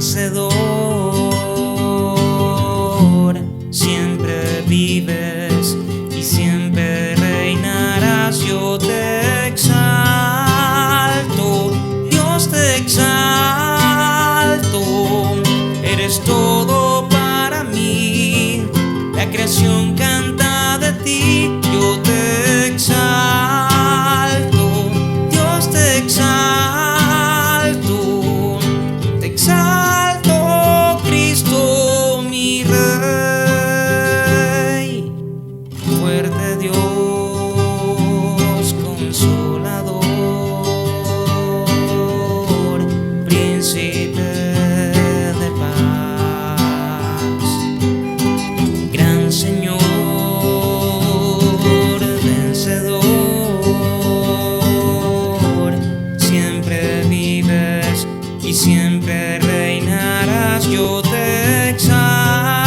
vencedor. Siempre vives y siempre reinarás. Yo te exalto, Dios te exalto. Eres todo para mí, la creación canta de ti. Yo te exalto, Dios te exalto. Te exalto, Cristo mi Rey. Fuerte Dios, consolador, príncipe de paz, gran Señor, vencedor. Siempre vives y siempre reinarás. Yo te exalto,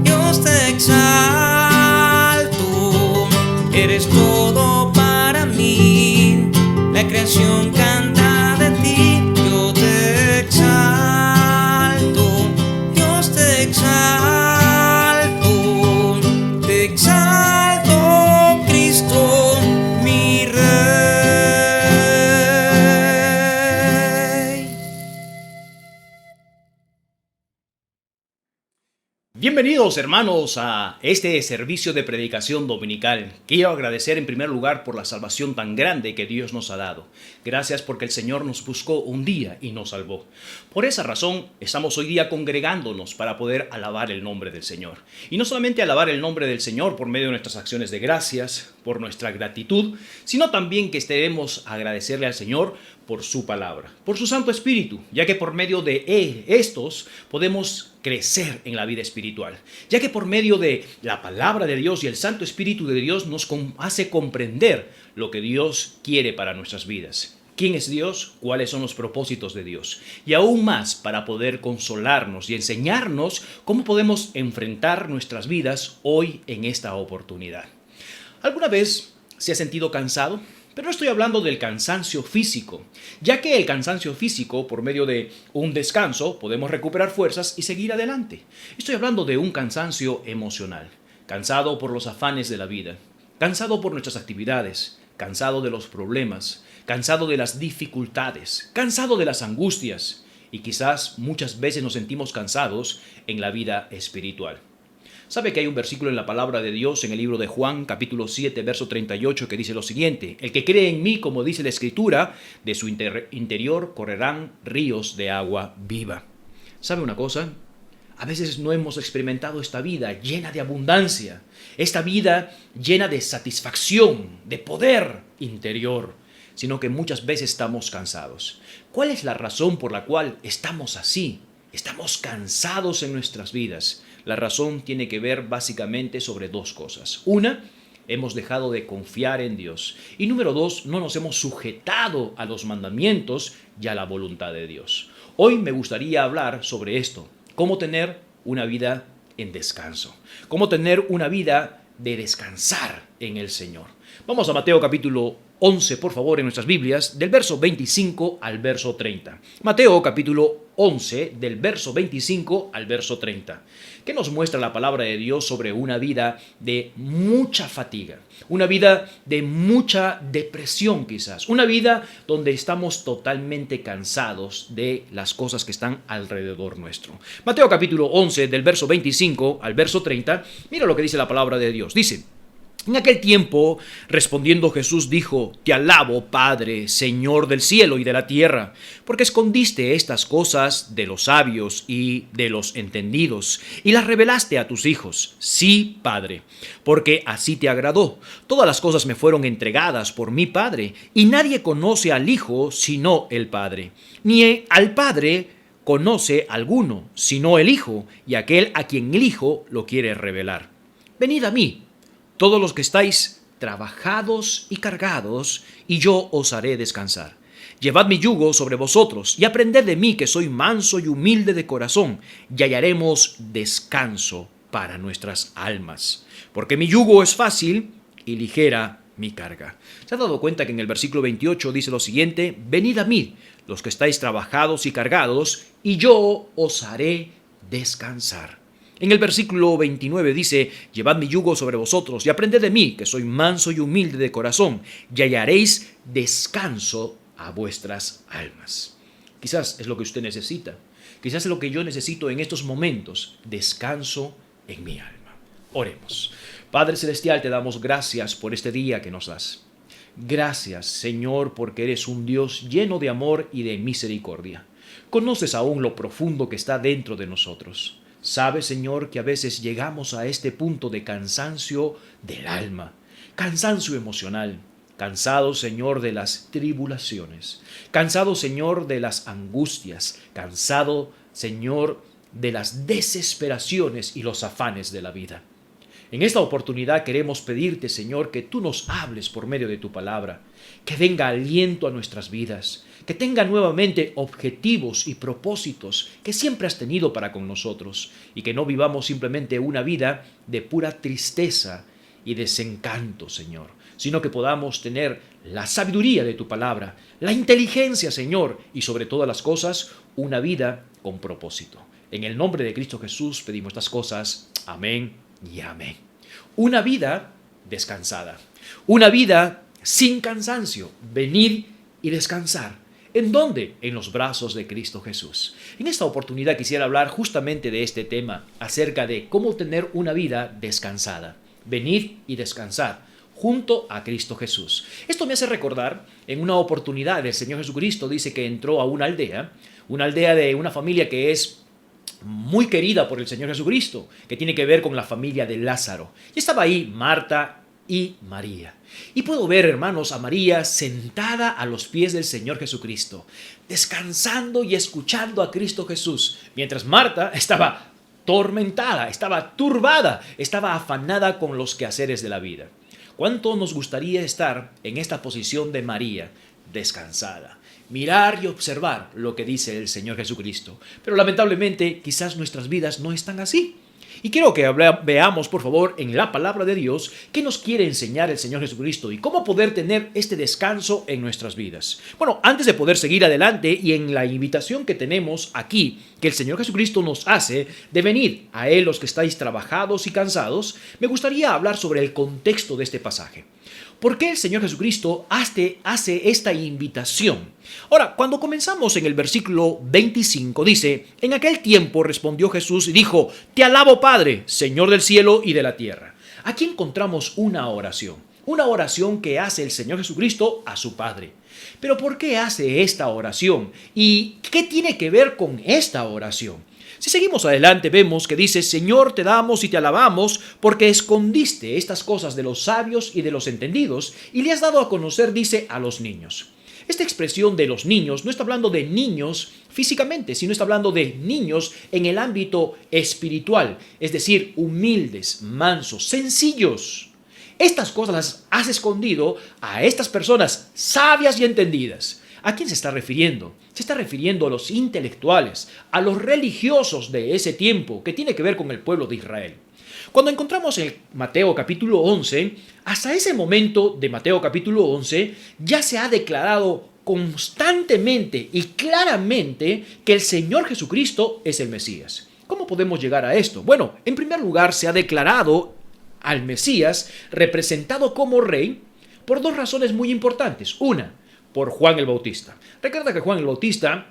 Dios te exalto. Eres todo para mí, la creación canta de ti. Yo te exalto, Dios te exalto. Te exalto, Cristo mi Rey. Bienvenidos, hermanos, a este servicio de predicación dominical. Quiero agradecer en primer lugar por la salvación tan grande que Dios nos ha dado. Gracias porque el Señor nos buscó un día y nos salvó. Por esa razón estamos hoy día congregándonos para poder alabar el nombre del Señor. Y no solamente alabar el nombre del Señor por medio de nuestras acciones de gracias, por nuestra gratitud, sino también que estaremos a agradecerle al Señor por su palabra, por su Santo Espíritu, ya que por medio de estos podemos crecer en la vida espiritual, ya que por medio de la palabra de Dios y el Santo Espíritu de Dios nos hace comprender lo que Dios quiere para nuestras vidas. ¿Quién es Dios? ¿Cuáles son los propósitos de Dios? Y aún más para poder consolarnos y enseñarnos cómo podemos enfrentar nuestras vidas hoy en esta oportunidad. ¿Alguna vez se ha sentido cansado? Pero no estoy hablando del cansancio físico, ya que el cansancio físico, por medio de un descanso, podemos recuperar fuerzas y seguir adelante. Estoy hablando de un cansancio emocional, cansado por los afanes de la vida, cansado por nuestras actividades, cansado de los problemas, cansado de las dificultades, cansado de las angustias, y quizás muchas veces nos sentimos cansados en la vida espiritual. ¿Sabe que hay un versículo en la palabra de Dios en el libro de Juan, capítulo 7, verso 38, que dice lo siguiente? El que cree en mí, como dice la Escritura, de su interior correrán ríos de agua viva. ¿Sabe una cosa? A veces no hemos experimentado esta vida llena de abundancia, esta vida llena de satisfacción, de poder interior, sino que muchas veces estamos cansados. ¿Cuál es la razón por la cual estamos así? Estamos cansados en nuestras vidas. La razón tiene que ver básicamente sobre dos cosas. Una, hemos dejado de confiar en Dios. Y número dos, no nos hemos sujetado a los mandamientos y a la voluntad de Dios. Hoy me gustaría hablar sobre esto. Cómo tener una vida en descanso. Cómo tener una vida de descansar en el Señor. Vamos a Mateo capítulo 11, por favor, en nuestras Biblias, del verso 25 al verso 30. Mateo capítulo 11, del verso 25 al verso 30. ¿Qué nos muestra la palabra de Dios sobre una vida de mucha fatiga? Una vida de mucha depresión quizás. Una vida donde estamos totalmente cansados de las cosas que están alrededor nuestro. Mateo capítulo 11, del verso 25 al verso 30. Mira lo que dice la palabra de Dios. Dice: en aquel tiempo, respondiendo Jesús dijo: Te alabo, Padre, Señor del cielo y de la tierra, porque escondiste estas cosas de los sabios y de los entendidos, y las revelaste a tus hijos. Sí, Padre, porque así te agradó. Todas las cosas me fueron entregadas por mi Padre, y nadie conoce al Hijo sino el Padre, ni al Padre conoce alguno, sino el Hijo, y aquel a quien el Hijo lo quiere revelar. Venid a mí, todos los que estáis trabajados y cargados, y yo os haré descansar. Llevad mi yugo sobre vosotros, y aprended de mí, que soy manso y humilde de corazón, y hallaremos descanso para nuestras almas. Porque mi yugo es fácil y ligera mi carga. ¿Se ha dado cuenta que en el versículo 28 dice lo siguiente? Venid a mí, los que estáis trabajados y cargados, y yo os haré descansar. En el versículo 29 dice, llevad mi yugo sobre vosotros y aprended de mí, que soy manso y humilde de corazón, y hallaréis descanso a vuestras almas. Quizás es lo que usted necesita. Quizás es lo que yo necesito en estos momentos, descanso en mi alma. Oremos. Padre Celestial, te damos gracias por este día que nos das. Gracias, Señor, porque eres un Dios lleno de amor y de misericordia. Conoces aún lo profundo que está dentro de nosotros. Sabes, Señor, que a veces llegamos a este punto de cansancio del alma, cansancio emocional, cansado, Señor, de las tribulaciones, cansado, Señor, de las angustias, cansado, Señor, de las desesperaciones y los afanes de la vida. En esta oportunidad queremos pedirte, Señor, que tú nos hables por medio de tu palabra, que venga aliento a nuestras vidas, que tenga nuevamente objetivos y propósitos que siempre has tenido para con nosotros y que no vivamos simplemente una vida de pura tristeza y desencanto, Señor, sino que podamos tener la sabiduría de tu palabra, la inteligencia, Señor, y sobre todas las cosas, una vida con propósito. En el nombre de Cristo Jesús pedimos estas cosas. Amén y amén. Una vida descansada, una vida sin cansancio, venir y descansar. ¿En dónde? En los brazos de Cristo Jesús. En esta oportunidad quisiera hablar justamente de este tema, acerca de cómo tener una vida descansada, venir y descansar junto a Cristo Jesús. Esto me hace recordar en una oportunidad el Señor Jesucristo dice que entró a una aldea de una familia que es muy querida por el Señor Jesucristo, que tiene que ver con la familia de Lázaro. Y estaba ahí Marta y María. Y puedo ver, hermanos, a María sentada a los pies del Señor Jesucristo, descansando y escuchando a Cristo Jesús, mientras Marta estaba tormentada, estaba turbada, estaba afanada con los quehaceres de la vida. ¿Cuánto nos gustaría estar en esta posición de María, descansada? Mirar y observar lo que dice el Señor Jesucristo. Pero lamentablemente quizás nuestras vidas no están así. Y quiero que veamos, por favor, en la palabra de Dios, qué nos quiere enseñar el Señor Jesucristo y cómo poder tener este descanso en nuestras vidas. Bueno, antes de poder seguir adelante y en la invitación que tenemos aquí, que el Señor Jesucristo nos hace de venir a Él los que estáis trabajados y cansados, me gustaría hablar sobre el contexto de este pasaje. ¿Por qué el Señor Jesucristo hace esta invitación? Ahora, cuando comenzamos en el versículo 25, dice, en aquel tiempo respondió Jesús y dijo, te alabo Padre, Señor del cielo y de la tierra. Aquí encontramos una oración que hace el Señor Jesucristo a su Padre. Pero ¿por qué hace esta oración? ¿Y qué tiene que ver con esta oración? Si seguimos adelante vemos que dice, Señor, te damos y te alabamos porque escondiste estas cosas de los sabios y de los entendidos y le has dado a conocer, dice, a los niños. Esta expresión de los niños no está hablando de niños físicamente, sino está hablando de niños en el ámbito espiritual, es decir, humildes, mansos, sencillos. Estas cosas las has escondido a estas personas sabias y entendidas. ¿A quién se está refiriendo? Se está refiriendo a los intelectuales, a los religiosos de ese tiempo, que tiene que ver con el pueblo de Israel. Cuando encontramos en Mateo capítulo 11, hasta ese momento de Mateo capítulo 11, ya se ha declarado constantemente y claramente que el Señor Jesucristo es el Mesías. ¿Cómo podemos llegar a esto? Bueno, en primer lugar se ha declarado al Mesías representado como rey por dos razones muy importantes. Una, por Juan el Bautista. Recuerda que Juan el Bautista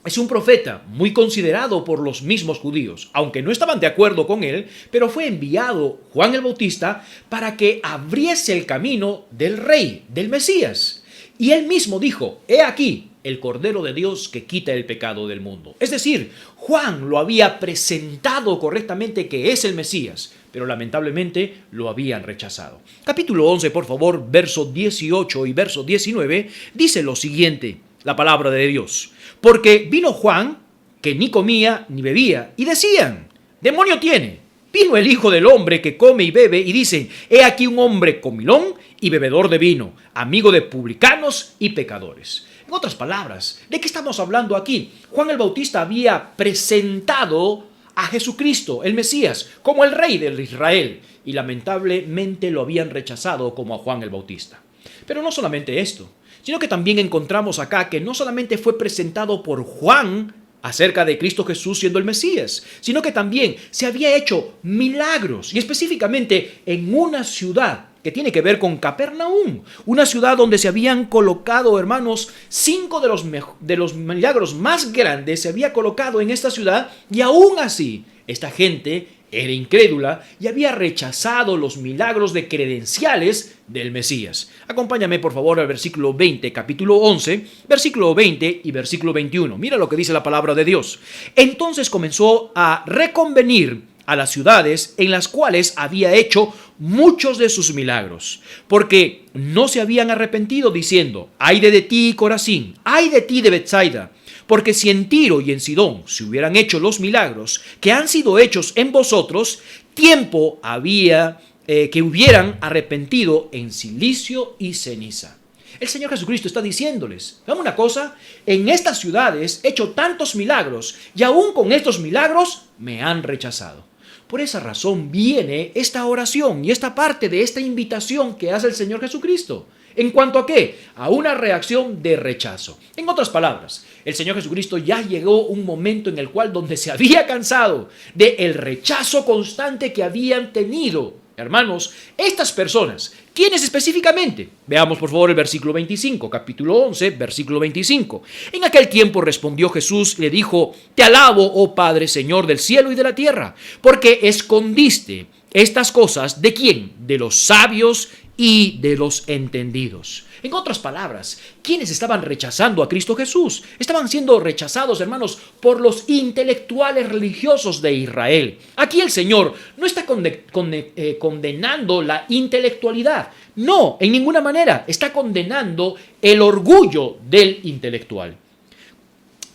es un profeta muy considerado por los mismos judíos, aunque no estaban de acuerdo con él, pero fue enviado Juan el Bautista para que abriese el camino del rey, del Mesías. Y él mismo dijo, he aquí el Cordero de Dios que quita el pecado del mundo. Es decir, Juan lo había presentado correctamente que es el Mesías, pero lamentablemente lo habían rechazado. Capítulo 11, por favor, verso 18 y verso 19, dice lo siguiente, la palabra de Dios. Porque vino Juan, que ni comía ni bebía, y decían, demonio tiene. Vino el Hijo del Hombre que come y bebe, y dicen, he aquí un hombre comilón y bebedor de vino, amigo de publicanos y pecadores. En otras palabras, ¿de qué estamos hablando aquí? Juan el Bautista había presentado a Jesucristo, el Mesías, como el rey de Israel, y lamentablemente lo habían rechazado como a Juan el Bautista. Pero no solamente esto, sino que también encontramos acá que no solamente fue presentado por Juan acerca de Cristo Jesús siendo el Mesías, sino que también se había hecho milagros, y específicamente en una ciudad que tiene que ver con Capernaum, una ciudad donde se habían colocado, hermanos, 5 de los milagros más grandes se había colocado en esta ciudad, y aún así esta gente era incrédula y había rechazado los milagros de credenciales del Mesías. Acompáñame por favor al versículo 20, capítulo 11, versículo 20 y versículo 21. Mira lo que dice la palabra de Dios. Entonces comenzó a reconvenir a las ciudades en las cuales había hecho muchos de sus milagros, porque no se habían arrepentido, diciendo: ay de ti, Corazín, ay de ti de Betsaida, porque si en Tiro y en Sidón se hubieran hecho los milagros que han sido hechos en vosotros, tiempo había que hubieran arrepentido en cilicio y ceniza. El Señor Jesucristo está diciéndoles: ¿saben una cosa? En estas ciudades he hecho tantos milagros y aún con estos milagros me han rechazado. Por esa razón viene esta oración y esta parte de esta invitación que hace el Señor Jesucristo. ¿En cuanto a qué? A una reacción de rechazo. En otras palabras, el Señor Jesucristo ya llegó un momento en el cual donde se había cansado del rechazo constante que habían tenido. Hermanos, estas personas, ¿quiénes específicamente? Veamos por favor el versículo 25, capítulo 11, versículo 25. En aquel tiempo respondió Jesús y le dijo: te alabo, oh Padre, Señor del cielo y de la tierra, porque escondiste estas cosas ¿de quién? De los sabios y de los entendidos. En otras palabras, ¿quiénes estaban rechazando a Cristo Jesús? Estaban siendo rechazados, hermanos, por los intelectuales religiosos de Israel. Aquí el Señor no está condenando la intelectualidad. No, en ninguna manera. Está condenando el orgullo del intelectual.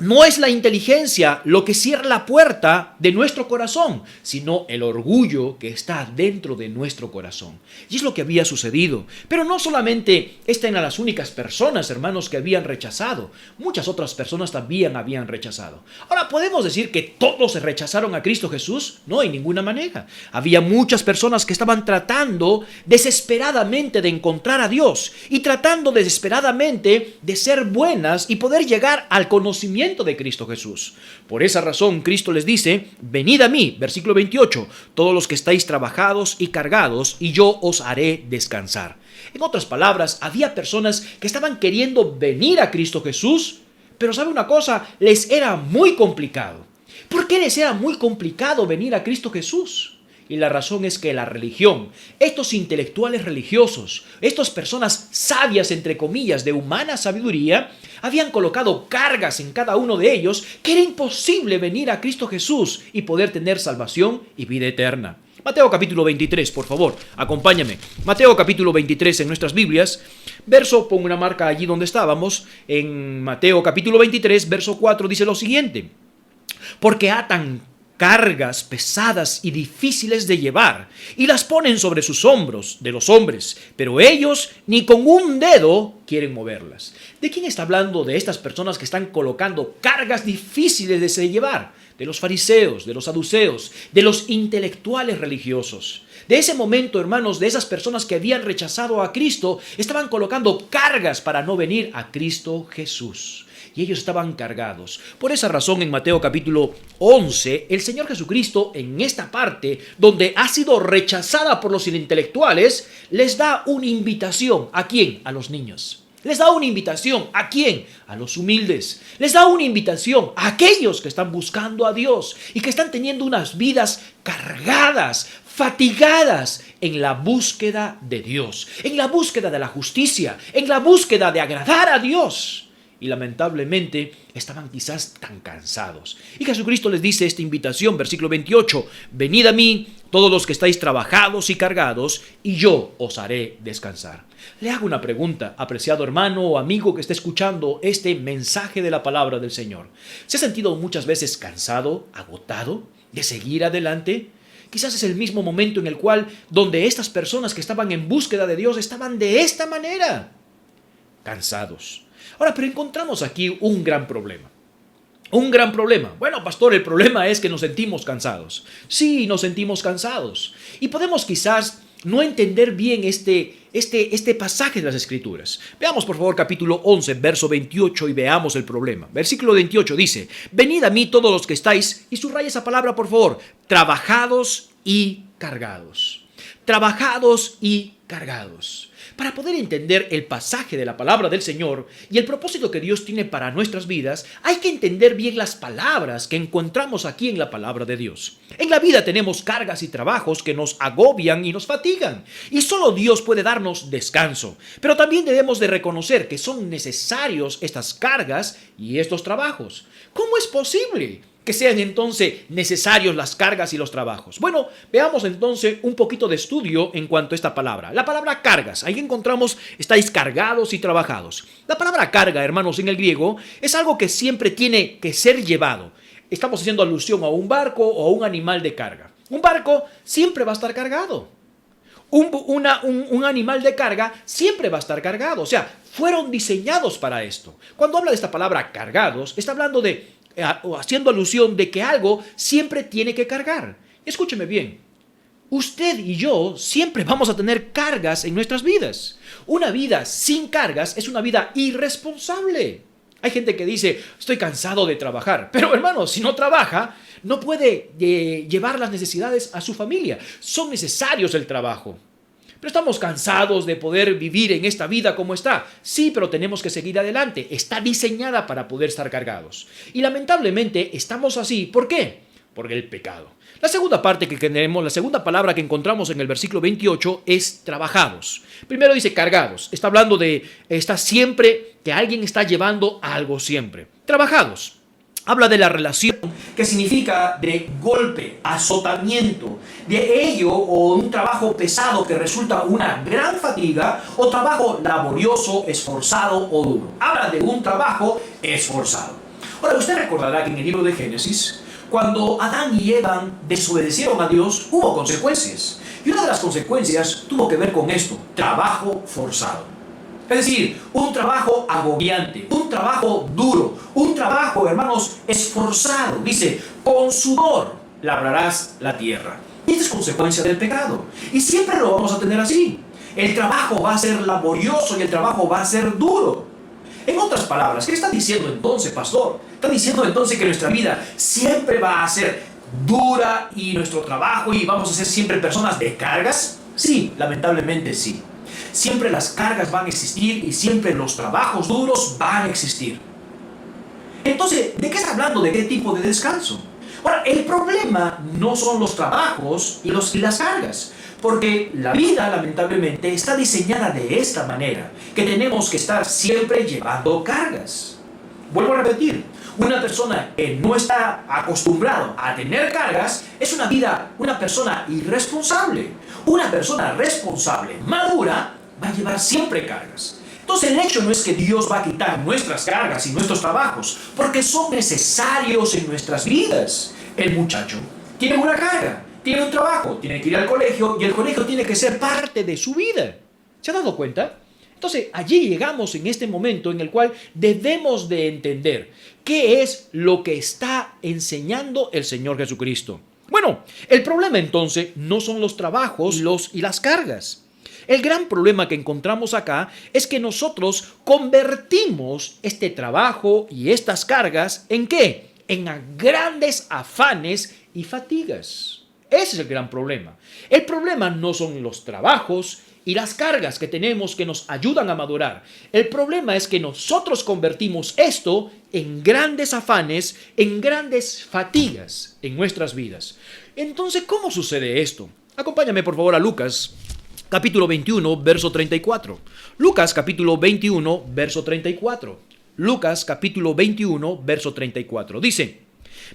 No es la inteligencia lo que cierra la puerta de nuestro corazón, sino el orgullo que está dentro de nuestro corazón. Y es lo que había sucedido. Pero no solamente estas eran las únicas personas, hermanos, que habían rechazado. Muchas otras personas también habían rechazado. Ahora, ¿podemos decir que todos rechazaron a Cristo Jesús? No, en ninguna manera. Había muchas personas que estaban tratando desesperadamente de encontrar a Dios y tratando desesperadamente de ser buenas y poder llegar al conocimiento de Cristo Jesús. Por esa razón Cristo les dice: venid a mí, versículo 28, todos los que estáis trabajados y cargados, y yo os haré descansar. En otras palabras, había personas que estaban queriendo venir a Cristo Jesús, pero ¿sabe una cosa? Les era muy complicado. ¿Por qué les era muy complicado venir a Cristo Jesús? Y la razón es que la religión, estos intelectuales religiosos, estas personas sabias, entre comillas, de humana sabiduría, habían colocado cargas en cada uno de ellos que era imposible venir a Cristo Jesús y poder tener salvación y vida eterna. Mateo capítulo 23, por favor, acompáñame. Mateo capítulo 23 en nuestras Biblias, pongo una marca allí donde estábamos, en Mateo capítulo 23, verso 4, dice lo siguiente: porque atan cargas pesadas y difíciles de llevar, y las ponen sobre sus hombros de los hombres, pero ellos ni con un dedo quieren moverlas. ¿De quién está hablando? De estas personas que están colocando cargas difíciles de llevar. De los fariseos, de los saduceos, de los intelectuales religiosos. De ese momento, hermanos, de esas personas que habían rechazado a Cristo, estaban colocando cargas para no venir a Cristo Jesús. Y ellos estaban cargados. Por esa razón, en Mateo capítulo 11, el Señor Jesucristo, en esta parte donde ha sido rechazada por los intelectuales, les da una invitación. ¿A quién? A los niños. Les da una invitación. ¿A quién? A los humildes. Les da una invitación a aquellos que están buscando a Dios y que están teniendo unas vidas cargadas, fatigadas en la búsqueda de Dios, en la búsqueda de la justicia, en la búsqueda de agradar a Dios. Y lamentablemente estaban quizás tan cansados. Y Jesucristo les dice esta invitación, versículo 28, venid a mí todos los que estáis trabajados y cargados, y yo os haré descansar. Le hago una pregunta, apreciado hermano o amigo que esté escuchando este mensaje de la palabra del Señor. ¿Se ha sentido muchas veces cansado, agotado de seguir adelante? Quizás es el mismo momento en el cual donde estas personas que estaban en búsqueda de Dios estaban de esta manera, cansados. Ahora, pero encontramos aquí un gran problema. Un gran problema. Bueno, pastor, el problema es que nos sentimos cansados. Sí, nos sentimos cansados. Y podemos quizás no entender bien este este pasaje de las Escrituras. Veamos por favor capítulo 11, verso 28 y veamos el problema. Versículo 28 dice, venid a mí todos los que estáis, y subraya esa palabra por favor, trabajados y cargados. Trabajados y cargados. Para poder entender el pasaje de la palabra del Señor y el propósito que Dios tiene para nuestras vidas, hay que entender bien las palabras que encontramos aquí en la palabra de Dios. En la vida tenemos cargas y trabajos que nos agobian y nos fatigan, y solo Dios puede darnos descanso. Pero también debemos de reconocer que son necesarios estas cargas y estos trabajos. ¿Cómo es posible que sean entonces necesarios las cargas y los trabajos? Bueno, veamos entonces un poquito de estudio en cuanto a esta palabra. La palabra cargas, ahí encontramos, estáis cargados y trabajados. La palabra carga, hermanos, en el griego, es algo que siempre tiene que ser llevado. Estamos haciendo alusión a un barco o a un animal de carga. Un barco siempre va a estar cargado. Un animal de carga siempre va a estar cargado. O sea, fueron diseñados para esto. Cuando habla de esta palabra cargados, está hablando o haciendo alusión de que algo siempre tiene que cargar. Escúcheme bien, usted y yo siempre vamos a tener cargas en nuestras vidas. Una vida sin cargas es una vida irresponsable. Hay gente que dice, estoy cansado de trabajar, pero hermano, si no trabaja, no puede llevar las necesidades a su familia. Son necesarios el trabajo. Pero estamos cansados de poder vivir en esta vida como está. Sí, pero tenemos que seguir adelante. Está diseñada para poder estar cargados. Y lamentablemente estamos así. ¿Por qué? Por el pecado. La segunda parte que tenemos, la segunda palabra que encontramos en el versículo 28 es trabajados. Primero dice cargados. Está hablando está siempre, que alguien está llevando algo siempre. Trabajados. Habla de la relación que significa de golpe, azotamiento, de ello o un trabajo pesado que resulta una gran fatiga o trabajo laborioso, esforzado o duro. Habla de un trabajo esforzado. Ahora, usted recordará que en el libro de Génesis, cuando Adán y Eva desobedecieron a Dios, hubo consecuencias. Y una de las consecuencias tuvo que ver con esto, trabajo forzado. Es decir, un trabajo agobiante, un trabajo duro, un trabajo, hermanos, esforzado. Dice, con sudor labrarás la tierra. Y esta es consecuencia del pecado. Y siempre lo vamos a tener así. El trabajo va a ser laborioso y el trabajo va a ser duro. En otras palabras, ¿qué está diciendo entonces, pastor? Está diciendo entonces que nuestra vida siempre va a ser dura y nuestro trabajo y vamos a ser siempre personas de cargas. Sí, lamentablemente sí. Siempre las cargas van a existir y siempre los trabajos duros van a existir. Entonces, ¿de qué está hablando? ¿De qué tipo de descanso? Ahora, el problema no son los trabajos y las cargas, porque la vida, lamentablemente, está diseñada de esta manera, que tenemos que estar siempre llevando cargas. Vuelvo a repetir, una persona que no está acostumbrado a tener cargas es una persona irresponsable. Una persona responsable, madura, va a llevar siempre cargas. Entonces el hecho no es que Dios va a quitar nuestras cargas y nuestros trabajos, porque son necesarios en nuestras vidas. El muchacho tiene una carga, tiene un trabajo, tiene que ir al colegio y el colegio tiene que ser parte de su vida. ¿Se ha dado cuenta? Entonces allí llegamos en este momento en el cual debemos de entender qué es lo que está enseñando el Señor Jesucristo. Bueno, el problema entonces no son los trabajos y las cargas. El gran problema que encontramos acá es que nosotros convertimos este trabajo y estas cargas ¿en qué? En grandes afanes y fatigas. Ese es el gran problema. El problema no son los trabajos y las cargas que tenemos que nos ayudan a madurar. El problema es que nosotros convertimos esto en grandes afanes, en grandes fatigas en nuestras vidas. Entonces, ¿cómo sucede esto? Acompáñame por favor a Lucas, capítulo 21, verso 34. Lucas, capítulo 21, verso 34. Lucas, capítulo 21, verso 34. Dice,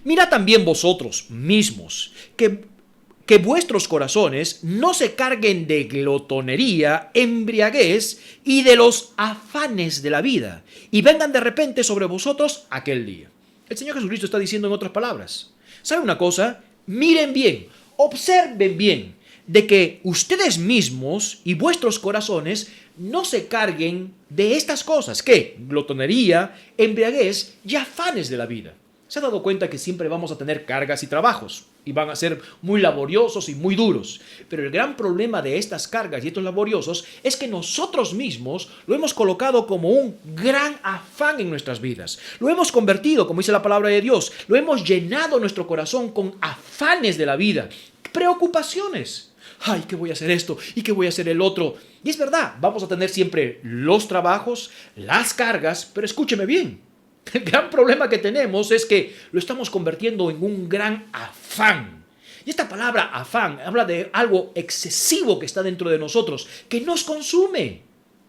mirad también vosotros mismos, que vuestros corazones no se carguen de glotonería, embriaguez y de los afanes de la vida, y vengan de repente sobre vosotros aquel día. El Señor Jesucristo está diciendo en otras palabras, ¿saben una cosa? Miren bien, observen bien, de que ustedes mismos y vuestros corazones no se carguen de estas cosas, ¿qué? Glotonería, embriaguez y afanes de la vida. ¿Se ha dado cuenta que siempre vamos a tener cargas y trabajos? Y van a ser muy laboriosos y muy duros. Pero el gran problema de estas cargas y estos laboriosos es que nosotros mismos lo hemos colocado como un gran afán en nuestras vidas. Lo hemos convertido, como dice la palabra de Dios, lo hemos llenado nuestro corazón con afanes de la vida, preocupaciones. Ay, ¿qué voy a hacer esto? ¿Y qué voy a hacer el otro? Y es verdad, vamos a tener siempre los trabajos, las cargas, pero escúcheme bien. El gran problema que tenemos es que lo estamos convirtiendo en un gran afán. Y esta palabra afán habla de algo excesivo que está dentro de nosotros, que nos consume.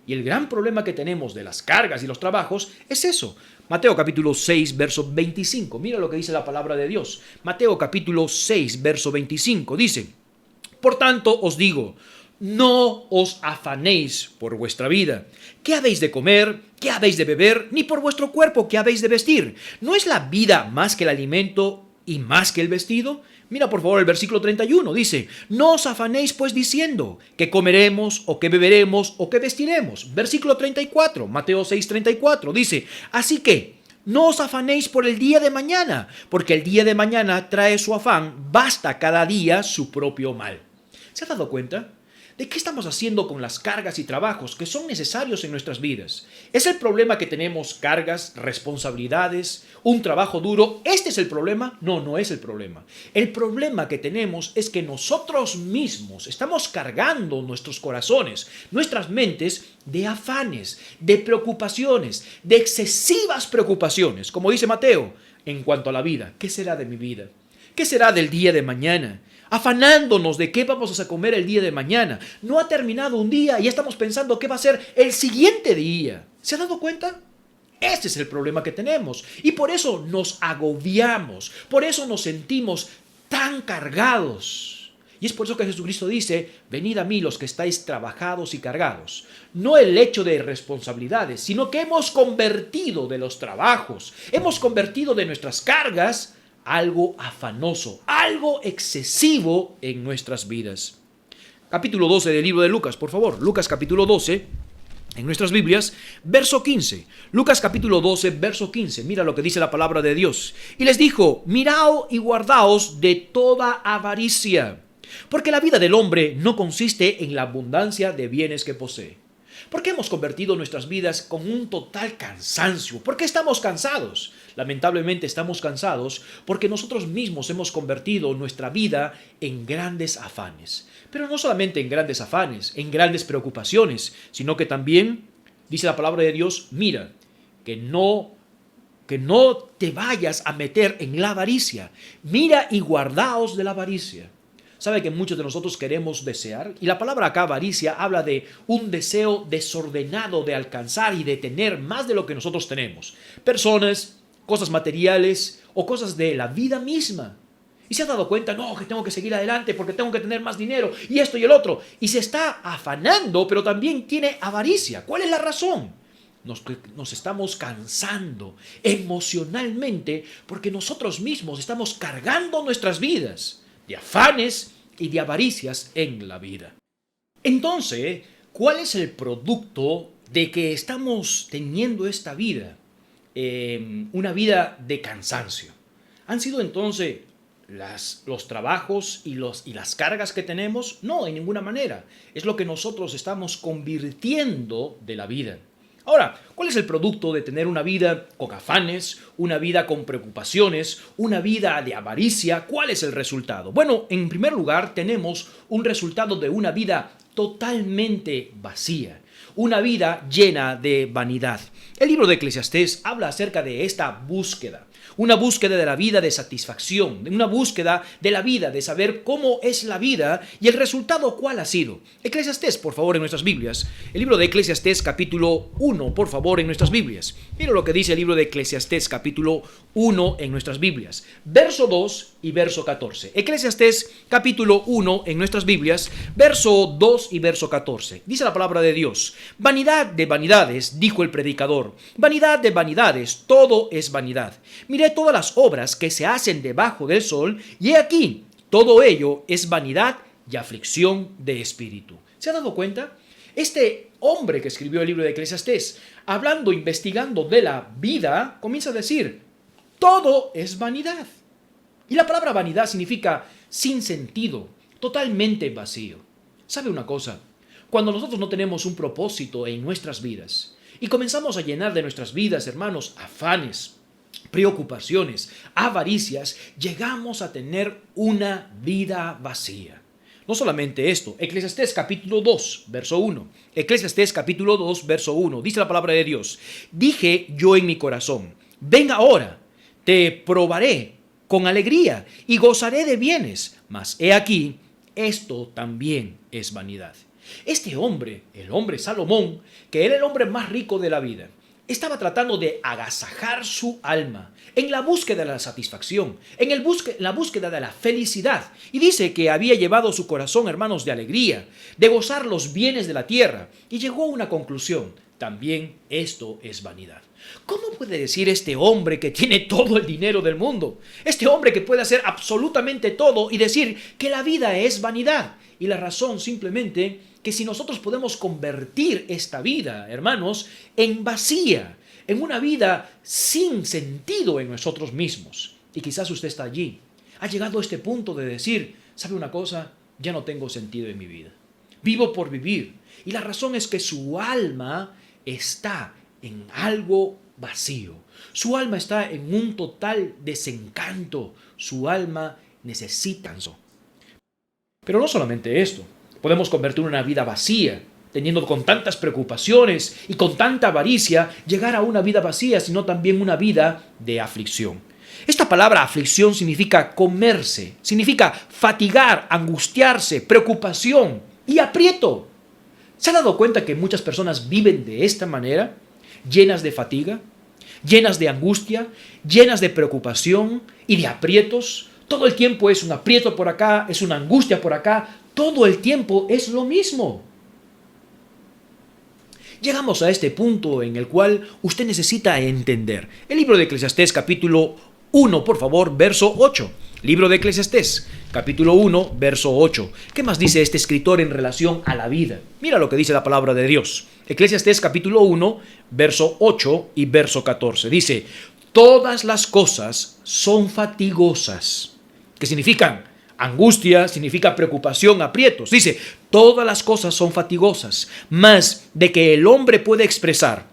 Y el gran problema que tenemos de las cargas y los trabajos es eso. Mateo capítulo 6, verso 25. Mira lo que dice la palabra de Dios. Mateo capítulo 6, verso 25. Dice: por tanto os digo, no os afanéis por vuestra vida. ¿Qué habéis de comer? ¿Qué habéis de beber? Ni por vuestro cuerpo, ¿qué habéis de vestir? ¿No es la vida más que el alimento y más que el vestido? Mira por favor el versículo 31, dice: no os afanéis pues diciendo, ¿qué comeremos, o qué beberemos, o qué vestiremos? Versículo 34, Mateo 6:34, dice: así que no os afanéis por el día de mañana, porque el día de mañana trae su afán, basta cada día su propio mal. ¿Se ha dado cuenta? ¿De qué estamos haciendo con las cargas y trabajos que son necesarios en nuestras vidas? ¿Es el problema que tenemos cargas, responsabilidades, un trabajo duro? ¿Este es el problema? No, no es el problema. El problema que tenemos es que nosotros mismos estamos cargando nuestros corazones, nuestras mentes de afanes, de preocupaciones, de excesivas preocupaciones. Como dice Mateo, en cuanto a la vida, ¿qué será de mi vida? ¿Qué será del día de mañana? Afanándonos de qué vamos a comer el día de mañana. No ha terminado un día y ya estamos pensando qué va a ser el siguiente día. ¿Se ha dado cuenta? Este es el problema que tenemos. Y por eso nos agobiamos. Por eso nos sentimos tan cargados. Y es por eso que Jesucristo dice: venid a mí los que estáis trabajados y cargados. No el hecho de responsabilidades, sino que hemos convertido de los trabajos, hemos convertido de nuestras cargas algo afanoso, algo excesivo en nuestras vidas. Capítulo 12 del libro de Lucas, por favor. Lucas capítulo 12, en nuestras Biblias, verso 15. Lucas capítulo 12, verso 15. Mira lo que dice la palabra de Dios. Y les dijo: miraos y guardaos de toda avaricia, porque la vida del hombre no consiste en la abundancia de bienes que posee. ¿Por qué hemos convertido nuestras vidas con un total cansancio? ¿Por qué estamos cansados? Lamentablemente estamos cansados porque nosotros mismos hemos convertido nuestra vida en grandes afanes. Pero no solamente en grandes afanes, en grandes preocupaciones, sino que también, dice la palabra de Dios, mira, que no te vayas a meter en la avaricia. Mira y guardaos de la avaricia. ¿Sabe que muchos de nosotros queremos desear? Y la palabra acá, avaricia, habla de un deseo desordenado de alcanzar y de tener más de lo que nosotros tenemos. Personas, cosas materiales o cosas de la vida misma. Y se ha dado cuenta, no, que tengo que seguir adelante porque tengo que tener más dinero y esto y el otro. Y se está afanando, pero también tiene avaricia. ¿Cuál es la razón? Nos estamos cansando emocionalmente porque nosotros mismos estamos cargando nuestras vidas de afanes y de avaricias en la vida. Entonces, ¿cuál es el producto de que estamos teniendo esta vida? Una vida de cansancio. ¿Han sido entonces los trabajos y las cargas que tenemos? No, en ninguna manera. Es lo que nosotros estamos convirtiendo de la vida. Ahora, ¿cuál es el producto de tener una vida con afanes, una vida con preocupaciones, una vida de avaricia? ¿Cuál es el resultado? Bueno, en primer lugar, tenemos un resultado de una vida totalmente vacía, una vida llena de vanidad. El libro de Eclesiastés habla acerca de esta búsqueda. Una búsqueda de la vida de satisfacción, una búsqueda de la vida, de saber cómo es la vida y el resultado cuál ha sido. Eclesiastés, por favor, en nuestras Biblias. El libro de Eclesiastés capítulo 1, por favor, en nuestras Biblias. Mira lo que dice el libro de Eclesiastés capítulo 1 en nuestras Biblias. Verso 2 y verso 14. Eclesiastés capítulo 1 en nuestras Biblias, verso 2 y verso 14. Dice la palabra de Dios: vanidad de vanidades, dijo el predicador. Vanidad de vanidades, todo es vanidad. Miré todas las obras que se hacen debajo del sol, y he aquí, todo ello es vanidad y aflicción de espíritu. ¿Se ha dado cuenta? Este hombre que escribió el libro de Eclesiastés, hablando, investigando de la vida, comienza a decir: todo es vanidad. Y la palabra vanidad significa sin sentido, totalmente vacío. ¿Sabe una cosa? Cuando nosotros no tenemos un propósito en nuestras vidas y comenzamos a llenar de nuestras vidas, hermanos, afanes, preocupaciones, avaricias, llegamos a tener una vida vacía. No solamente esto, Eclesiastés capítulo 2, verso 1. Eclesiastés capítulo 2, verso 1. Dice la palabra de Dios: dije yo en mi corazón, ven ahora, te probaré con alegría y gozaré de bienes, mas he aquí, esto también es vanidad. Este hombre, el hombre Salomón, que era el hombre más rico de la vida, estaba tratando de agasajar su alma en la búsqueda de la satisfacción, en la búsqueda de la felicidad. Y dice que había llevado su corazón, hermanos, de alegría, de gozar los bienes de la tierra. Y llegó a una conclusión: también esto es vanidad. ¿Cómo puede decir este hombre que tiene todo el dinero del mundo? Este hombre que puede hacer absolutamente todo y decir que la vida es vanidad. Y la razón simplemente que si nosotros podemos convertir esta vida, hermanos, en vacía, en una vida sin sentido en nosotros mismos. Y quizás usted está allí, ha llegado a este punto de decir, ¿sabe una cosa? Ya no tengo sentido en mi vida. Vivo por vivir. Y la razón es que su alma está en algo vacío. Su alma está en un total desencanto. Su alma necesita eso. Pero no solamente esto. Podemos convertir una vida vacía, teniendo con tantas preocupaciones y con tanta avaricia, llegar a una vida vacía, sino también una vida de aflicción. Esta palabra aflicción significa comerse, significa fatigar, angustiarse, preocupación y aprieto. ¿Se ha dado cuenta que muchas personas viven de esta manera? Llenas de fatiga, llenas de angustia, llenas de preocupación y de aprietos. Todo el tiempo es un aprieto por acá, es una angustia por acá. Todo el tiempo es lo mismo. Llegamos a este punto en el cual usted necesita entender. El libro de Eclesiastés capítulo 1, por favor, verso 8. Libro de Eclesiastés capítulo 1, verso 8. ¿Qué más dice este escritor en relación a la vida? Mira lo que dice la palabra de Dios. Eclesiastés capítulo 1, verso 8 y verso 14. Dice: todas las cosas son fatigosas. ¿Qué significan? Angustia significa preocupación, aprietos. Dice, todas las cosas son fatigosas, mas de que el hombre puede expresar.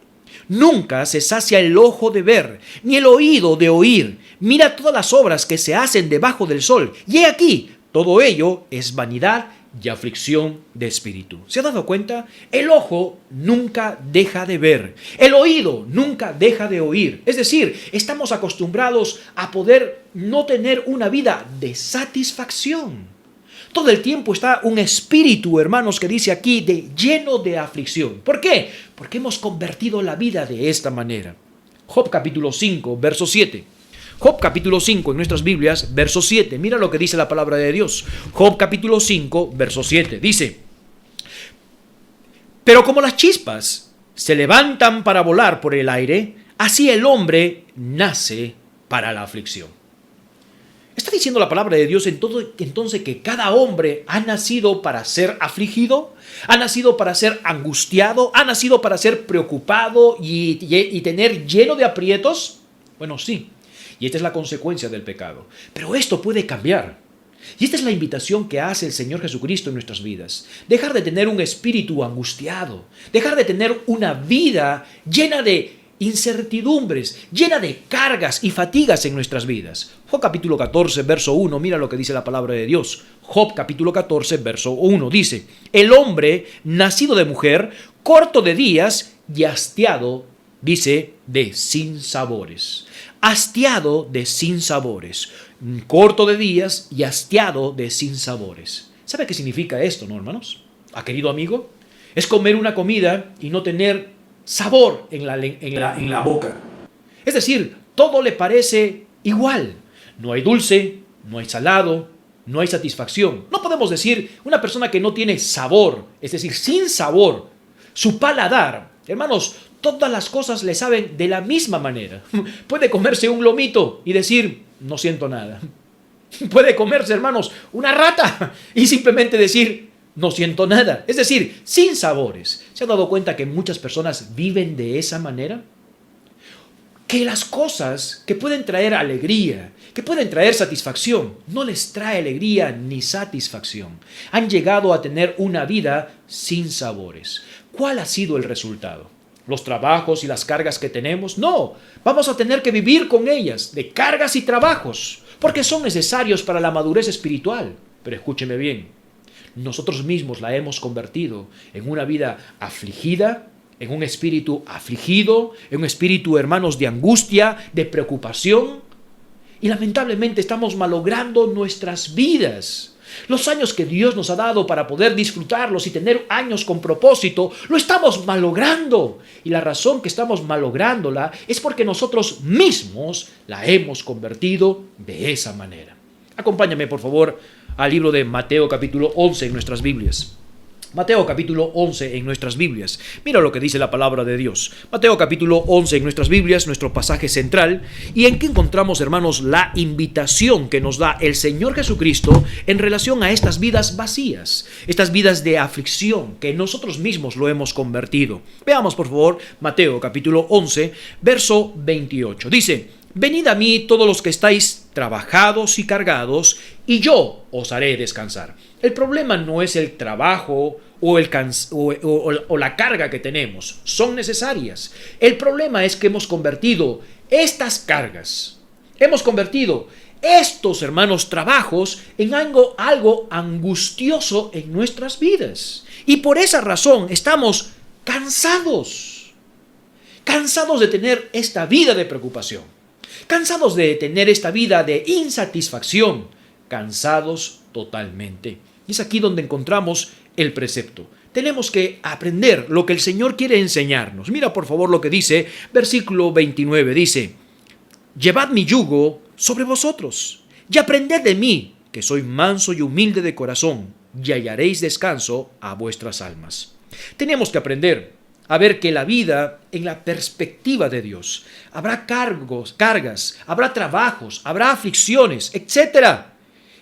Nunca se sacia el ojo de ver, ni el oído de oír. Mira todas las obras que se hacen debajo del sol. Y he aquí, todo ello es vanidad y aflicción de espíritu. ¿Se ha dado cuenta? El ojo nunca deja de ver. El oído nunca deja de oír. Es decir, estamos acostumbrados a poder no tener una vida de satisfacción. Todo el tiempo está un espíritu, hermanos, que dice aquí, lleno de aflicción. ¿Por qué? Porque hemos convertido la vida de esta manera. Job capítulo 5, verso 7. Job capítulo 5 en nuestras Biblias, verso 7. Mira lo que dice la palabra de Dios. Job capítulo 5, verso 7. Dice: pero como las chispas se levantan para volar por el aire, así el hombre nace para la aflicción. ¿Está diciendo la palabra de Dios entonces que cada hombre ha nacido para ser afligido? ¿Ha nacido para ser angustiado? ¿Ha nacido para ser preocupado y tener lleno de aprietos? Bueno, sí. Y esta es la consecuencia del pecado. Pero esto puede cambiar. Y esta es la invitación que hace el Señor Jesucristo en nuestras vidas. Dejar de tener un espíritu angustiado. Dejar de tener una vida llena de incertidumbres, llena de cargas y fatigas en nuestras vidas. Job capítulo 14, verso 1, mira lo que dice la palabra de Dios. Job capítulo 14, verso 1, dice: el hombre nacido de mujer, corto de días y hastiado, dice, de sinsabores. Hastiado de sinsabores. Corto de días y hastiado de sinsabores. ¿Sabe qué significa esto, no, hermanos? Querido amigo, es comer una comida y no tener sabor en la boca. Es decir, todo le parece igual. No hay dulce, no hay salado, no hay satisfacción. No podemos decir una persona que no tiene sabor, es decir, sin sabor, su paladar. Hermanos, todas las cosas le saben de la misma manera. Puede comerse un lomito y decir, no siento nada. Puede comerse, hermanos, una rata y simplemente decir, no siento nada. Es decir, sin sabores. ¿Se ha dado cuenta que muchas personas viven de esa manera? que las cosas que pueden traer alegría, que pueden traer satisfacción, no les trae alegría ni satisfacción. Han llegado a tener una vida sin sabores. ¿Cuál ha sido el resultado? ¿Los trabajos y las cargas que tenemos? No, vamos a tener que vivir con ellas, de cargas y trabajos, porque son necesarios para la madurez espiritual. Pero escúcheme bien, nosotros mismos la hemos convertido en una vida afligida, en un espíritu afligido, en un espíritu, hermanos, de angustia, de preocupación. Y lamentablemente estamos malogrando nuestras vidas. Los años que Dios nos ha dado para poder disfrutarlos y tener años con propósito, lo estamos malogrando. Y la razón que estamos malográndola es porque nosotros mismos la hemos convertido de esa manera. Acompáñame, por favor, al libro de Mateo capítulo 11 en nuestras Biblias. Mateo capítulo 11 en nuestras Biblias. Mira lo que dice la palabra de Dios. Mateo capítulo 11 en nuestras Biblias, nuestro pasaje central. Y en que encontramos, hermanos, la invitación que nos da el Señor Jesucristo en relación a estas vidas vacías, estas vidas de aflicción que nosotros mismos lo hemos convertido. Veamos, por favor, Mateo capítulo 11, verso 28. Dice: venid a mí todos los que estáis trabajados y cargados, y yo os haré descansar. El problema no es el trabajo o la carga que tenemos. Son necesarias. El problema es que hemos convertido estas cargas, hemos convertido estos, hermanos, trabajos en algo angustioso en nuestras vidas. Y por esa razón estamos cansados de tener esta vida de preocupación, cansados de tener esta vida de insatisfacción, cansados totalmente. Y es aquí donde encontramos el precepto. Tenemos que aprender lo que el Señor quiere enseñarnos. Mira, por favor, lo que dice versículo 29. Dice: llevad mi yugo sobre vosotros y aprended de mí, que soy manso y humilde de corazón, y hallaréis descanso a vuestras almas. Tenemos que aprender a ver que la vida en la perspectiva de Dios. Habrá cargas, habrá trabajos, habrá aflicciones, etc.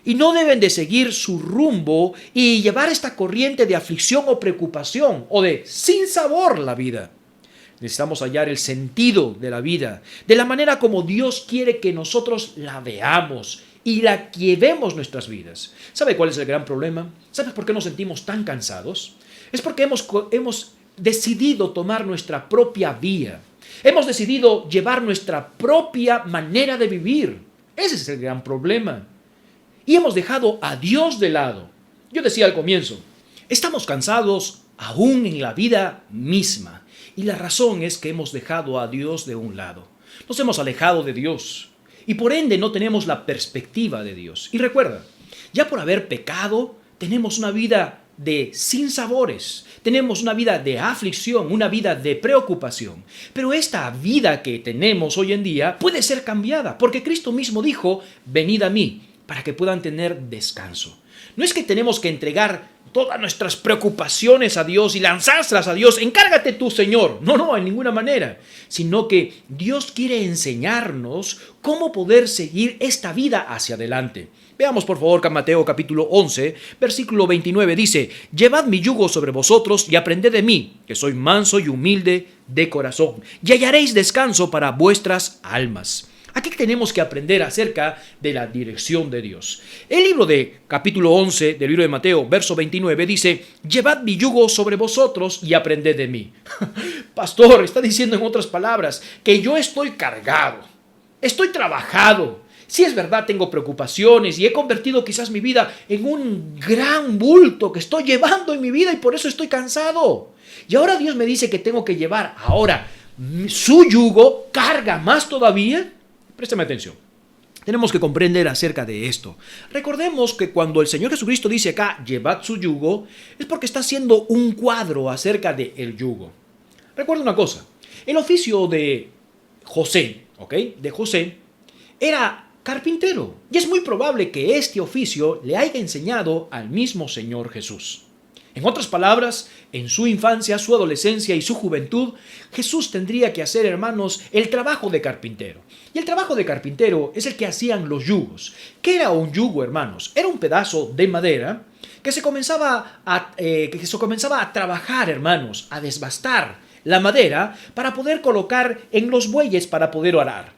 Y no deben de seguir su rumbo y llevar esta corriente de aflicción o preocupación o de sinsabor la vida. Necesitamos hallar el sentido de la vida, de la manera como Dios quiere que nosotros la veamos y la llevemos nuestras vidas. ¿Sabe cuál es el gran problema? ¿Sabe por qué nos sentimos tan cansados? Es porque hemos decidido tomar nuestra propia vía. Hemos decidido llevar nuestra propia manera de vivir. Ese es el gran problema. Y hemos dejado a Dios de lado. Yo decía al comienzo, estamos cansados aún en la vida misma. Y la razón es que hemos dejado a Dios de un lado. Nos hemos alejado de Dios. Y por ende no tenemos la perspectiva de Dios. Y recuerda, ya por haber pecado, tenemos una vida de sinsabores. Tenemos una vida de aflicción, una vida de preocupación. Pero esta vida que tenemos hoy en día puede ser cambiada. Porque Cristo mismo dijo, venid a mí, para que puedan tener descanso. No es que tenemos que entregar todas nuestras preocupaciones a Dios y lanzárselas a Dios. Encárgate tú, Señor. No, en ninguna manera. Sino que Dios quiere enseñarnos cómo poder seguir esta vida hacia adelante. Veamos, por favor, Mateo capítulo 11, versículo 29. Dice: llevad mi yugo sobre vosotros y aprended de mí, que soy manso y humilde de corazón, y hallaréis descanso para vuestras almas. Aquí tenemos que aprender acerca de la dirección de Dios. El libro de capítulo 11 del libro de Mateo, verso 29, dice: llevad mi yugo sobre vosotros y aprended de mí. Pastor, está diciendo en otras palabras que yo estoy cargado, estoy trabajado. Sí, es verdad, tengo preocupaciones y he convertido quizás mi vida en un gran bulto que estoy llevando en mi vida y por eso estoy cansado. Y ahora Dios me dice que tengo que llevar ahora su yugo, carga más todavía. Préstame atención. Tenemos que comprender acerca de esto. Recordemos que cuando el Señor Jesucristo dice acá, llevad su yugo, es porque está haciendo un cuadro acerca del yugo. Recuerda una cosa, el oficio de José, de José, era carpintero. Y es muy probable que este oficio le haya enseñado al mismo Señor Jesús. En otras palabras, en su infancia, su adolescencia y su juventud, Jesús tendría que hacer, hermanos, el trabajo de carpintero. Y el trabajo de carpintero es el que hacían los yugos. ¿Qué era un yugo, hermanos? Era un pedazo de madera que se comenzaba a trabajar, hermanos, a desbastar la madera para poder colocar en los bueyes para poder arar.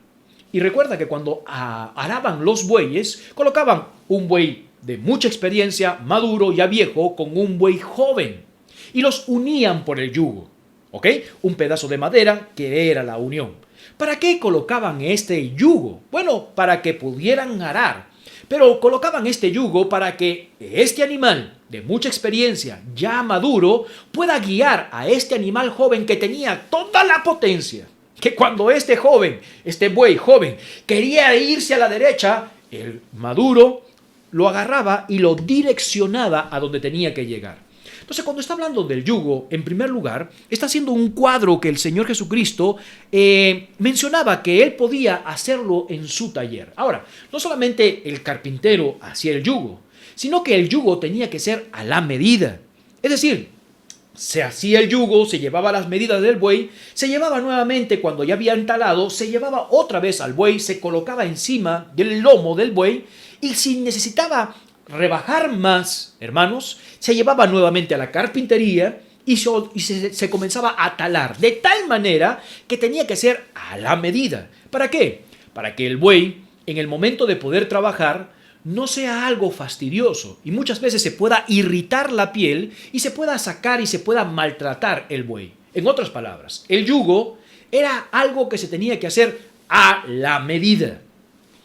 Y recuerda que cuando araban los bueyes, colocaban un buey de mucha experiencia, maduro, ya viejo, con un buey joven. Y los unían por el yugo. ¿Ok? Un pedazo de madera que era la unión. ¿Para qué colocaban este yugo? Bueno, para que pudieran arar. Pero colocaban este yugo para que este animal de mucha experiencia, ya maduro, pueda guiar a este animal joven que tenía toda la potencia. Que cuando este buey joven, quería irse a la derecha, el maduro lo agarraba y lo direccionaba a donde tenía que llegar. Entonces, cuando está hablando del yugo, en primer lugar, está haciendo un cuadro que el Señor Jesucristo mencionaba que Él podía hacerlo en su taller. Ahora, no solamente el carpintero hacía el yugo, sino que el yugo tenía que ser a la medida. Es decir, se hacía el yugo, se llevaba las medidas del buey, se llevaba nuevamente cuando ya había entalado, se llevaba otra vez al buey, se colocaba encima del lomo del buey y si necesitaba rebajar más, hermanos, se llevaba nuevamente a la carpintería y se comenzaba a talar, de tal manera que tenía que ser a la medida. ¿Para qué? Para que el buey, en el momento de poder trabajar, no sea algo fastidioso y muchas veces se pueda irritar la piel y se pueda sacar y se pueda maltratar el buey. En otras palabras, el yugo era algo que se tenía que hacer a la medida.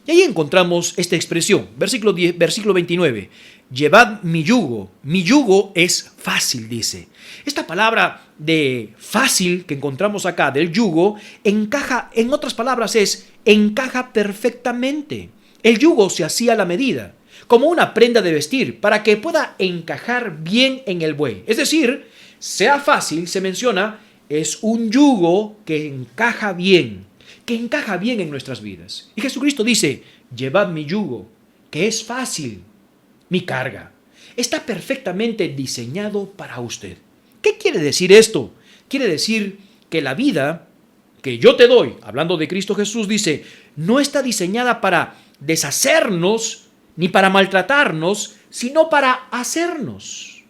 Y ahí encontramos esta expresión, versículo 29. Llevad mi yugo es fácil, dice. Esta palabra de fácil que encontramos acá, del yugo, encaja, en otras palabras encaja perfectamente. El yugo se hacía a la medida, como una prenda de vestir, para que pueda encajar bien en el buey. Es decir, sea fácil, se menciona, es un yugo que encaja bien en nuestras vidas. Y Jesucristo dice, llevad mi yugo, que es fácil, mi carga. Está perfectamente diseñado para usted. ¿Qué quiere decir esto? Quiere decir que la vida que yo te doy, hablando de Cristo Jesús, dice, no está diseñada para deshacernos ni para maltratarnos, sino para hacernos.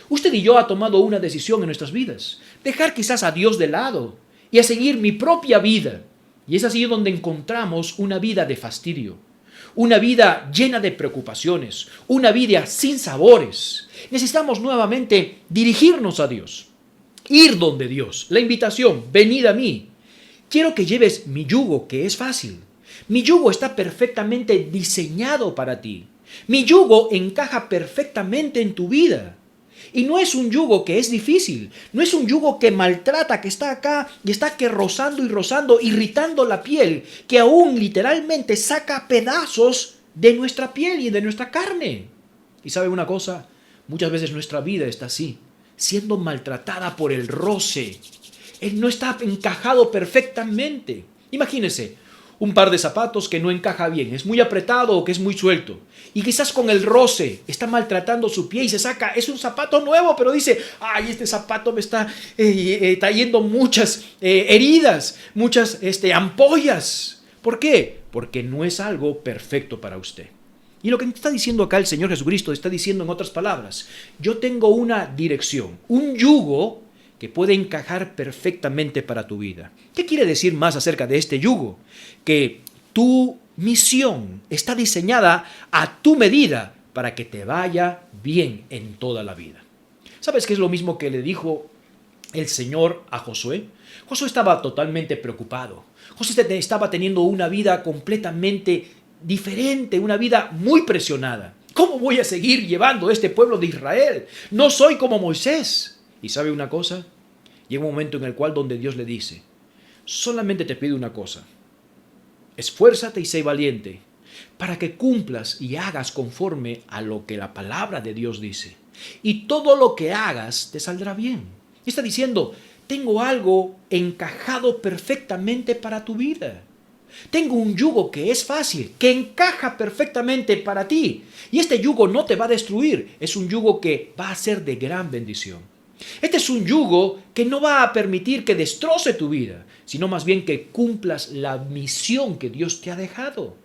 Usted y yo ha tomado una decisión en nuestras vidas, dejar quizás a Dios de lado y a seguir mi propia vida. Y es así donde encontramos una vida de fastidio, una vida llena de preocupaciones, una vida sin sabores. Necesitamos nuevamente dirigirnos a Dios, ir donde Dios. La invitación, venid a mí. Quiero que lleves mi yugo, que es fácil. Mi yugo está perfectamente diseñado para ti. Mi yugo encaja perfectamente en tu vida. Y no es un yugo que es difícil, no es un yugo que maltrata, que está acá y está que rozando y rozando, irritando la piel, que aún literalmente saca pedazos de nuestra piel y de nuestra carne. Y ¿sabe una cosa? Muchas veces nuestra vida está así, siendo maltratada por el roce. Él no está encajado perfectamente. Imagínese un par de zapatos que no encaja bien, es muy apretado o que es muy suelto. Y quizás con el roce está maltratando su pie y se saca, es un zapato nuevo, pero dice, ay, este zapato me está trayendo muchas heridas, muchas ampollas. ¿Por qué? Porque no es algo perfecto para usted. Y lo que está diciendo acá el Señor Jesucristo, está diciendo en otras palabras, yo tengo una dirección, un yugo que puede encajar perfectamente para tu vida. ¿Qué quiere decir más acerca de este yugo? Que tu misión está diseñada a tu medida para que te vaya bien en toda la vida. ¿Sabes qué es lo mismo que le dijo el Señor a Josué? Josué estaba totalmente preocupado. Josué estaba teniendo una vida completamente diferente, una vida muy presionada. ¿Cómo voy a seguir llevando este pueblo de Israel? No soy como Moisés. ¿Y sabe una cosa? Llega un momento en el cual donde Dios le dice, solamente te pido una cosa, esfuérzate y sé valiente para que cumplas y hagas conforme a lo que la palabra de Dios dice. Y todo lo que hagas te saldrá bien. Y está diciendo, tengo algo encajado perfectamente para tu vida. Tengo un yugo que es fácil, que encaja perfectamente para ti. Y este yugo no te va a destruir, es un yugo que va a ser de gran bendición. Este es un yugo que no va a permitir que destroce tu vida, sino más bien que cumplas la misión que Dios te ha dejado.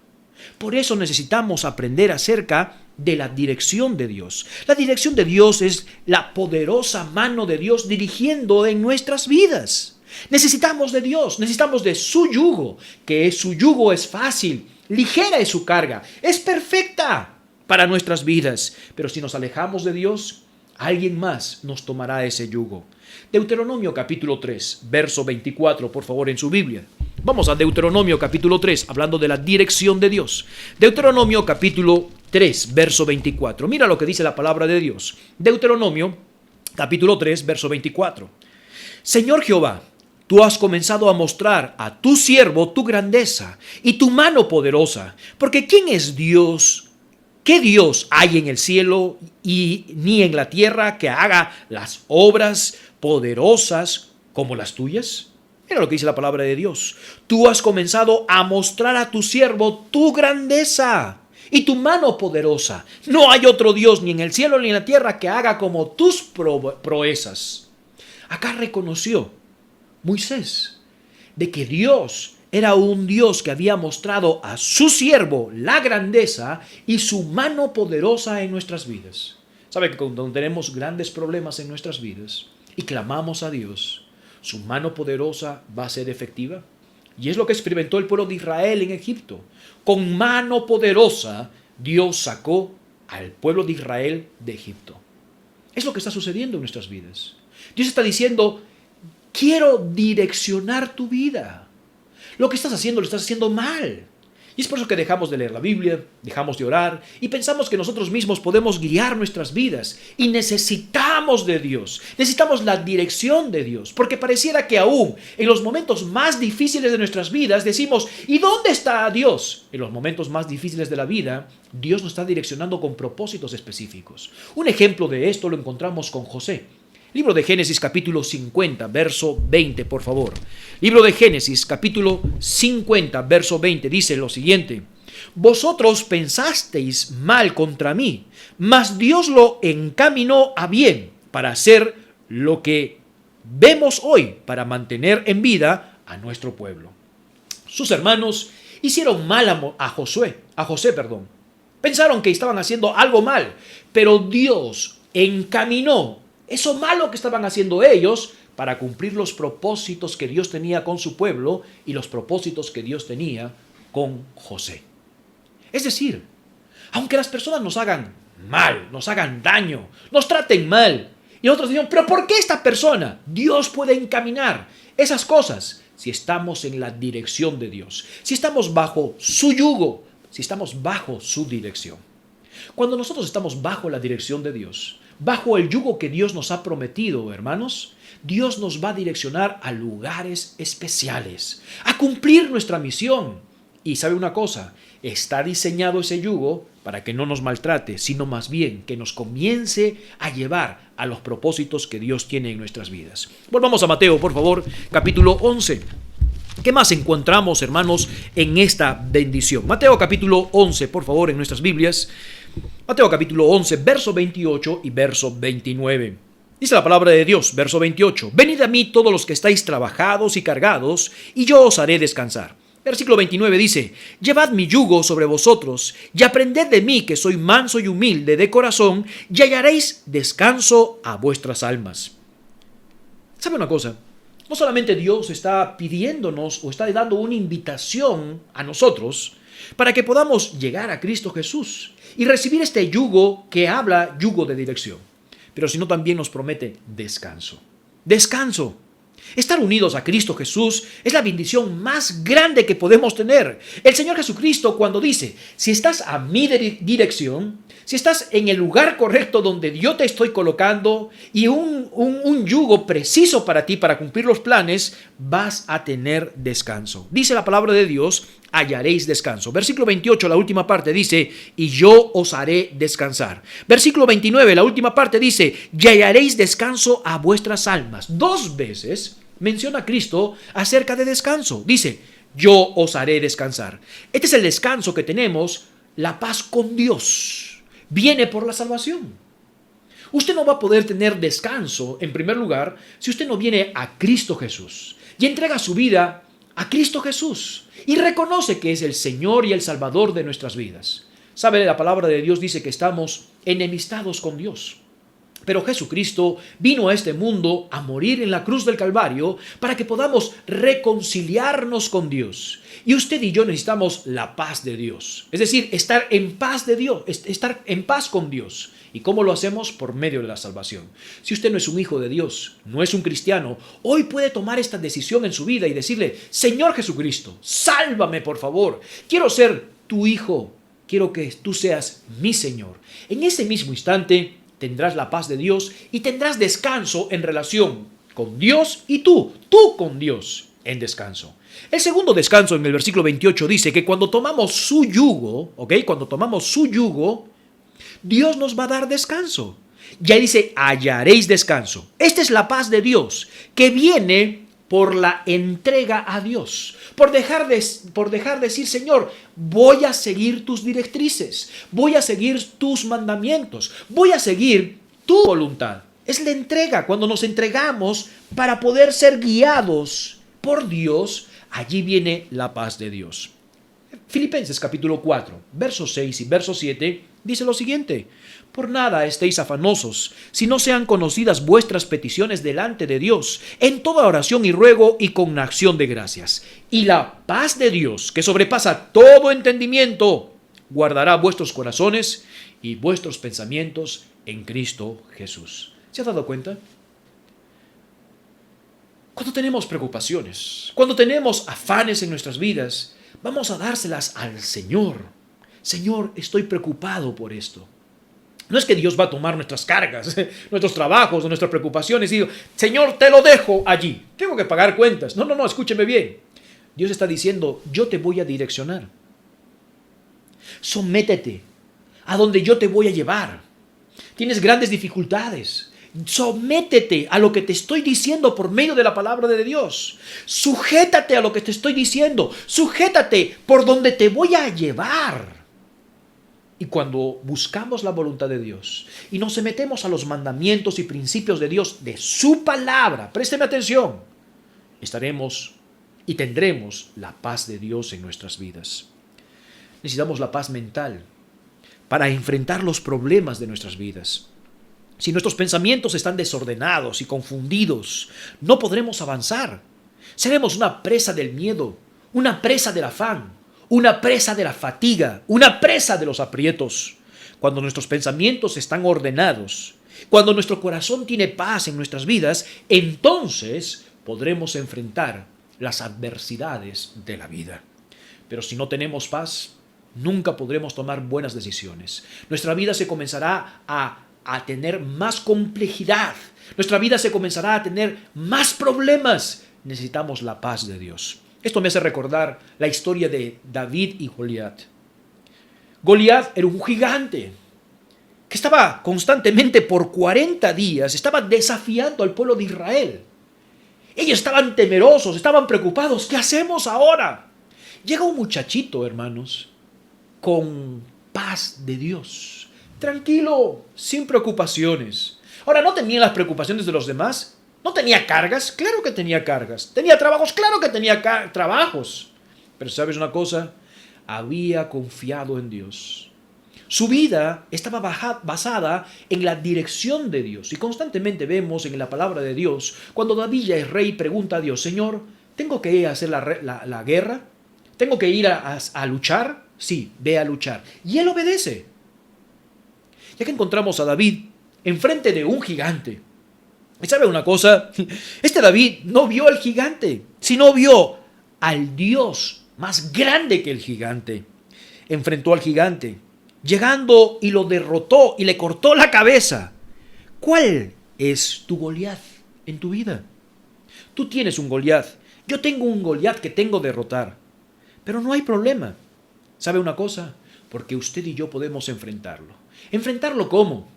Por eso necesitamos aprender acerca de la dirección de Dios. La dirección de Dios es la poderosa mano de Dios dirigiendo en nuestras vidas. Necesitamos de Dios, necesitamos de su yugo, que su yugo es fácil, ligera es su carga, es perfecta para nuestras vidas. Pero si nos alejamos de Dios, alguien más nos tomará ese yugo. Deuteronomio capítulo 3, verso 24, por favor, en su Biblia. Vamos a Deuteronomio capítulo 3, hablando de la dirección de Dios. Deuteronomio capítulo 3, verso 24. Mira lo que dice la palabra de Dios. Deuteronomio capítulo 3, verso 24. Señor Jehová, tú has comenzado a mostrar a tu siervo tu grandeza y tu mano poderosa, porque ¿quién es Dios? ¿Qué Dios hay en el cielo y ni en la tierra que haga las obras poderosas como las tuyas? Mira lo que dice la palabra de Dios. Tú has comenzado a mostrar a tu siervo tu grandeza y tu mano poderosa. No hay otro Dios ni en el cielo ni en la tierra que haga como tus proezas. Acá reconoció Moisés de que Dios era un Dios que había mostrado a su siervo la grandeza y su mano poderosa en nuestras vidas. ¿Sabe que cuando tenemos grandes problemas en nuestras vidas y clamamos a Dios, su mano poderosa va a ser efectiva? Y es lo que experimentó el pueblo de Israel en Egipto. Con mano poderosa Dios sacó al pueblo de Israel de Egipto. Es lo que está sucediendo en nuestras vidas. Dios está diciendo, quiero direccionar tu vida. Lo que estás haciendo lo estás haciendo mal. Y es por eso que dejamos de leer la Biblia, dejamos de orar y pensamos que nosotros mismos podemos guiar nuestras vidas. Y necesitamos de Dios, necesitamos la dirección de Dios. Porque pareciera que aún en los momentos más difíciles de nuestras vidas decimos, ¿y dónde está Dios? En los momentos más difíciles de la vida, Dios nos está direccionando con propósitos específicos. Un ejemplo de esto lo encontramos con José. Libro de Génesis capítulo 50, verso 20, por favor. Libro de Génesis capítulo 50, verso 20, dice lo siguiente. Vosotros pensasteis mal contra mí, mas Dios lo encaminó a bien para hacer lo que vemos hoy, para mantener en vida a nuestro pueblo. Sus hermanos hicieron mal a José. Pensaron que estaban haciendo algo mal, pero Dios encaminó eso malo que estaban haciendo ellos para cumplir los propósitos que Dios tenía con su pueblo y los propósitos que Dios tenía con José. Es decir, aunque las personas nos hagan mal, nos hagan daño, nos traten mal, y nosotros decimos, ¿pero por qué esta persona? Dios puede encaminar esas cosas si estamos en la dirección de Dios, si estamos bajo su yugo, si estamos bajo su dirección. Cuando nosotros estamos bajo la dirección de Dios, bajo el yugo que Dios nos ha prometido, hermanos, Dios nos va a direccionar a lugares especiales, a cumplir nuestra misión. Y sabe una cosa, está diseñado ese yugo para que no nos maltrate, sino más bien que nos comience a llevar a los propósitos que Dios tiene en nuestras vidas. Volvamos a Mateo, por favor, capítulo 11. ¿Qué más encontramos, hermanos, en esta bendición? Mateo capítulo 11, por favor, en nuestras Biblias. Mateo capítulo 11, verso 28 y verso 29. Dice la palabra de Dios, verso 28. Venid a mí todos los que estáis trabajados y cargados, y yo os haré descansar. Versículo 29 dice, llevad mi yugo sobre vosotros, y aprended de mí que soy manso y humilde de corazón, y hallaréis descanso a vuestras almas. ¿Sabe una cosa? No solamente Dios está pidiéndonos o está dando una invitación a nosotros para que podamos llegar a Cristo Jesús y recibir este yugo que habla yugo de dirección, pero sino también nos promete descanso. Descanso. Estar unidos a Cristo Jesús es la bendición más grande que podemos tener. El Señor Jesucristo cuando dice, si estás a mi dirección, si estás en el lugar correcto donde yo te estoy colocando y un yugo preciso para ti para cumplir los planes, vas a tener descanso. Dice la palabra de Dios, hallaréis descanso. Versículo 28, la última parte dice, y yo os haré descansar. Versículo 29, la última parte dice, y hallaréis descanso a vuestras almas. 2 veces menciona Cristo acerca de descanso. Dice, yo os haré descansar. Este es el descanso que tenemos, la paz con Dios. Viene por la salvación. Usted no va a poder tener descanso, en primer lugar, si usted no viene a Cristo Jesús y entrega su vida a Cristo Jesús y reconoce que es el Señor y el Salvador de nuestras vidas. ¿Sabe? La palabra de Dios dice que estamos enemistados con Dios. Pero Jesucristo vino a este mundo a morir en la cruz del Calvario para que podamos reconciliarnos con Dios. Y usted y yo necesitamos la paz de Dios. Es decir, estar en paz de Dios, estar en paz con Dios. ¿Y cómo lo hacemos? Por medio de la salvación. Si usted no es un hijo de Dios, no es un cristiano, hoy puede tomar esta decisión en su vida y decirle: Señor Jesucristo, sálvame por favor. Quiero ser tu hijo. Quiero que tú seas mi Señor. En ese mismo instante tendrás la paz de Dios y tendrás descanso en relación con Dios y tú con Dios en descanso. El segundo descanso en el versículo 28 dice que cuando tomamos su yugo, cuando tomamos su yugo, Dios nos va a dar descanso. Ya dice, hallaréis descanso. Esta es la paz de Dios que viene por la entrega a Dios, por dejar de decir: Señor, voy a seguir tus directrices, voy a seguir tus mandamientos, voy a seguir tu voluntad. Es la entrega, cuando nos entregamos para poder ser guiados por Dios, allí viene la paz de Dios. Filipenses capítulo 4, versos 6 y verso 7 dice lo siguiente: por nada estéis afanosos, si no sean conocidas vuestras peticiones delante de Dios, en toda oración y ruego y con acción de gracias. Y la paz de Dios, que sobrepasa todo entendimiento, guardará vuestros corazones y vuestros pensamientos en Cristo Jesús. ¿Se ha dado cuenta? Cuando tenemos preocupaciones, cuando tenemos afanes en nuestras vidas, vamos a dárselas al Señor. Señor, estoy preocupado por esto. No es que Dios va a tomar nuestras cargas, nuestros trabajos, nuestras preocupaciones y digo: Señor, te lo dejo allí. Tengo que pagar cuentas. No, escúcheme bien. Dios está diciendo: yo te voy a direccionar. Sométete a donde yo te voy a llevar. Tienes grandes dificultades. Sométete a lo que te estoy diciendo por medio de la palabra de Dios. Sujétate a lo que te estoy diciendo. Sujétate por donde te voy a llevar. Y cuando buscamos la voluntad de Dios y nos sometemos a los mandamientos y principios de Dios, de su palabra, présteme atención, estaremos y tendremos la paz de Dios en nuestras vidas. Necesitamos la paz mental para enfrentar los problemas de nuestras vidas. Si nuestros pensamientos están desordenados y confundidos, no podremos avanzar. Seremos una presa del miedo, una presa del afán, una presa de la fatiga, una presa de los aprietos. Cuando nuestros pensamientos están ordenados, cuando nuestro corazón tiene paz en nuestras vidas, entonces podremos enfrentar las adversidades de la vida. Pero si no tenemos paz, nunca podremos tomar buenas decisiones. Nuestra vida se comenzará a tener más complejidad. Nuestra vida se comenzará a tener más problemas. Necesitamos la paz de Dios. Esto me hace recordar la historia de David y Goliat. Goliat era un gigante que estaba constantemente por 40 días, estaba desafiando al pueblo de Israel. Ellos estaban temerosos, estaban preocupados. ¿Qué hacemos ahora? Llega un muchachito, hermanos, con paz de Dios, tranquilo, sin preocupaciones. Ahora, ¿no tenía las preocupaciones de los demás? ¿No tenía cargas? Claro que tenía cargas. ¿Tenía trabajos? Claro que tenía trabajos. Pero ¿sabes una cosa? Había confiado en Dios. Su vida estaba basada en la dirección de Dios. Y constantemente vemos en la palabra de Dios, cuando David ya es rey, pregunta a Dios: Señor, ¿tengo que ir a hacer la guerra? ¿Tengo que ir a luchar? Sí, ve a luchar. Y él obedece. Ya que encontramos a David enfrente de un gigante. ¿Y sabe una cosa? Este David no vio al gigante, sino vio al Dios más grande que el gigante. Enfrentó al gigante, llegando y lo derrotó y le cortó la cabeza. ¿Cuál es tu Goliat en tu vida? Tú tienes un Goliat. Yo tengo un Goliat que tengo que derrotar. Pero no hay problema. ¿Sabe una cosa? Porque usted y yo podemos enfrentarlo. ¿Enfrentarlo cómo?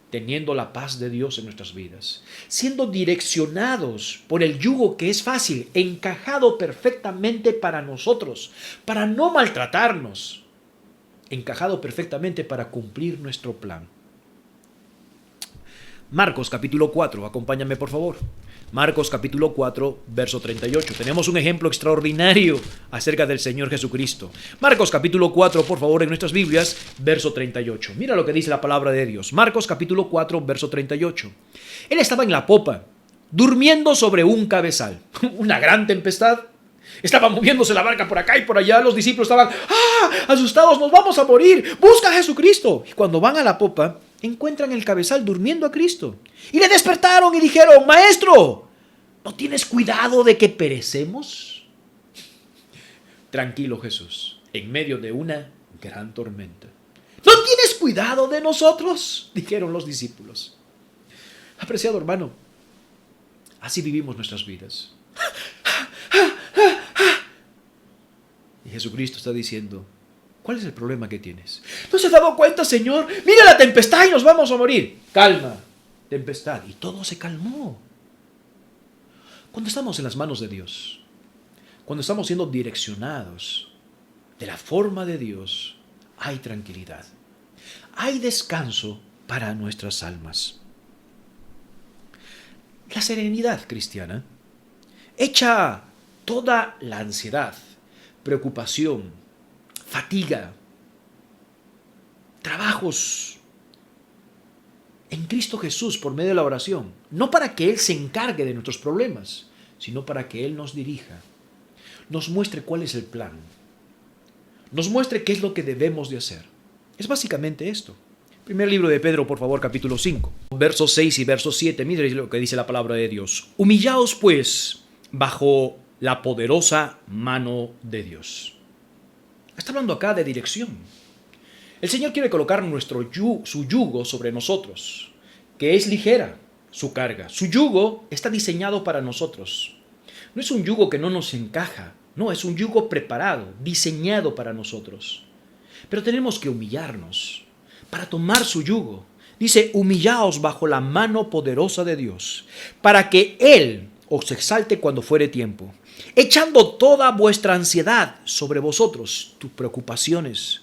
Teniendo la paz de Dios en nuestras vidas, siendo direccionados por el yugo que es fácil, encajado perfectamente para nosotros, para no maltratarnos, encajado perfectamente para cumplir nuestro plan. Marcos capítulo 4, acompáñame por favor. Marcos capítulo 4, verso 38. Tenemos un ejemplo extraordinario acerca del Señor Jesucristo. Marcos capítulo 4, por favor, en nuestras Biblias, verso 38. Mira lo que dice la palabra de Dios. Marcos capítulo 4, verso 38. Él estaba en la popa, durmiendo sobre un cabezal. Una gran tempestad. Estaba moviéndose la barca por acá y por allá. Los discípulos estaban asustados, nos vamos a morir. Busca a Jesucristo. Y cuando van a la popa, encuentran el cabezal durmiendo a Cristo. Y le despertaron y dijeron: Maestro, ¿no tienes cuidado de que perecemos? Tranquilo, Jesús, en medio de una gran tormenta. ¿No tienes cuidado de nosotros?, dijeron los discípulos. Apreciado hermano, así vivimos nuestras vidas. Y Jesucristo está diciendo: ¿cuál es el problema que tienes? ¿No se ha dado cuenta, Señor? Mira la tempestad y nos vamos a morir. Calma, tempestad. Y todo se calmó. Cuando estamos en las manos de Dios, cuando estamos siendo direccionados de la forma de Dios, hay tranquilidad. Hay descanso para nuestras almas. La serenidad cristiana echa toda la ansiedad, preocupación, fatiga, trabajos en Cristo Jesús por medio de la oración, no para que Él se encargue de nuestros problemas, sino para que Él nos dirija, nos muestre cuál es el plan, nos muestre qué es lo que debemos de hacer. Es básicamente esto. Primer libro de Pedro, por favor, capítulo 5, versos 6 y versos 7. Mire lo que dice la palabra de Dios. Humillaos pues bajo la poderosa mano de Dios. Está hablando acá de dirección. El Señor quiere colocar su yugo sobre nosotros, que es ligera su carga. Su yugo está diseñado para nosotros. No es un yugo que no nos encaja, no, es un yugo preparado, diseñado para nosotros. Pero tenemos que humillarnos para tomar su yugo. Dice: humillaos bajo la mano poderosa de Dios, para que Él os exalte cuando fuere tiempo, echando toda vuestra ansiedad sobre vosotros, tus preocupaciones,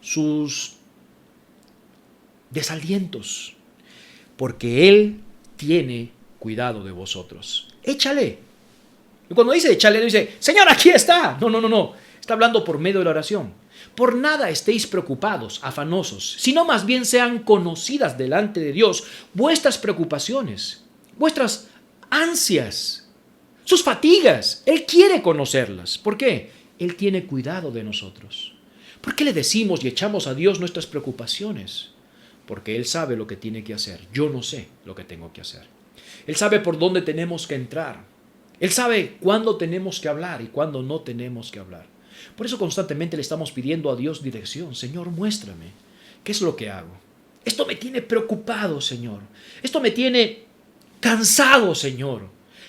sus desalientos, porque Él tiene cuidado de vosotros. Échale. Y cuando dice échale, no dice: Señor, aquí está. No. Está hablando por medio de la oración. Por nada estéis preocupados, afanosos, sino más bien sean conocidas delante de Dios vuestras preocupaciones, vuestras ansias, sus fatigas. Él quiere conocerlas. ¿Por qué? Él tiene cuidado de nosotros. ¿Por qué le decimos y echamos a Dios nuestras preocupaciones? Porque Él sabe lo que tiene que hacer. Yo no sé lo que tengo que hacer. Él sabe por dónde tenemos que entrar. Él sabe cuándo tenemos que hablar y cuándo no tenemos que hablar. Por eso constantemente le estamos pidiendo a Dios dirección. Señor, muéstrame qué es lo que hago. Esto me tiene preocupado, Señor. Esto me tiene cansado, Señor.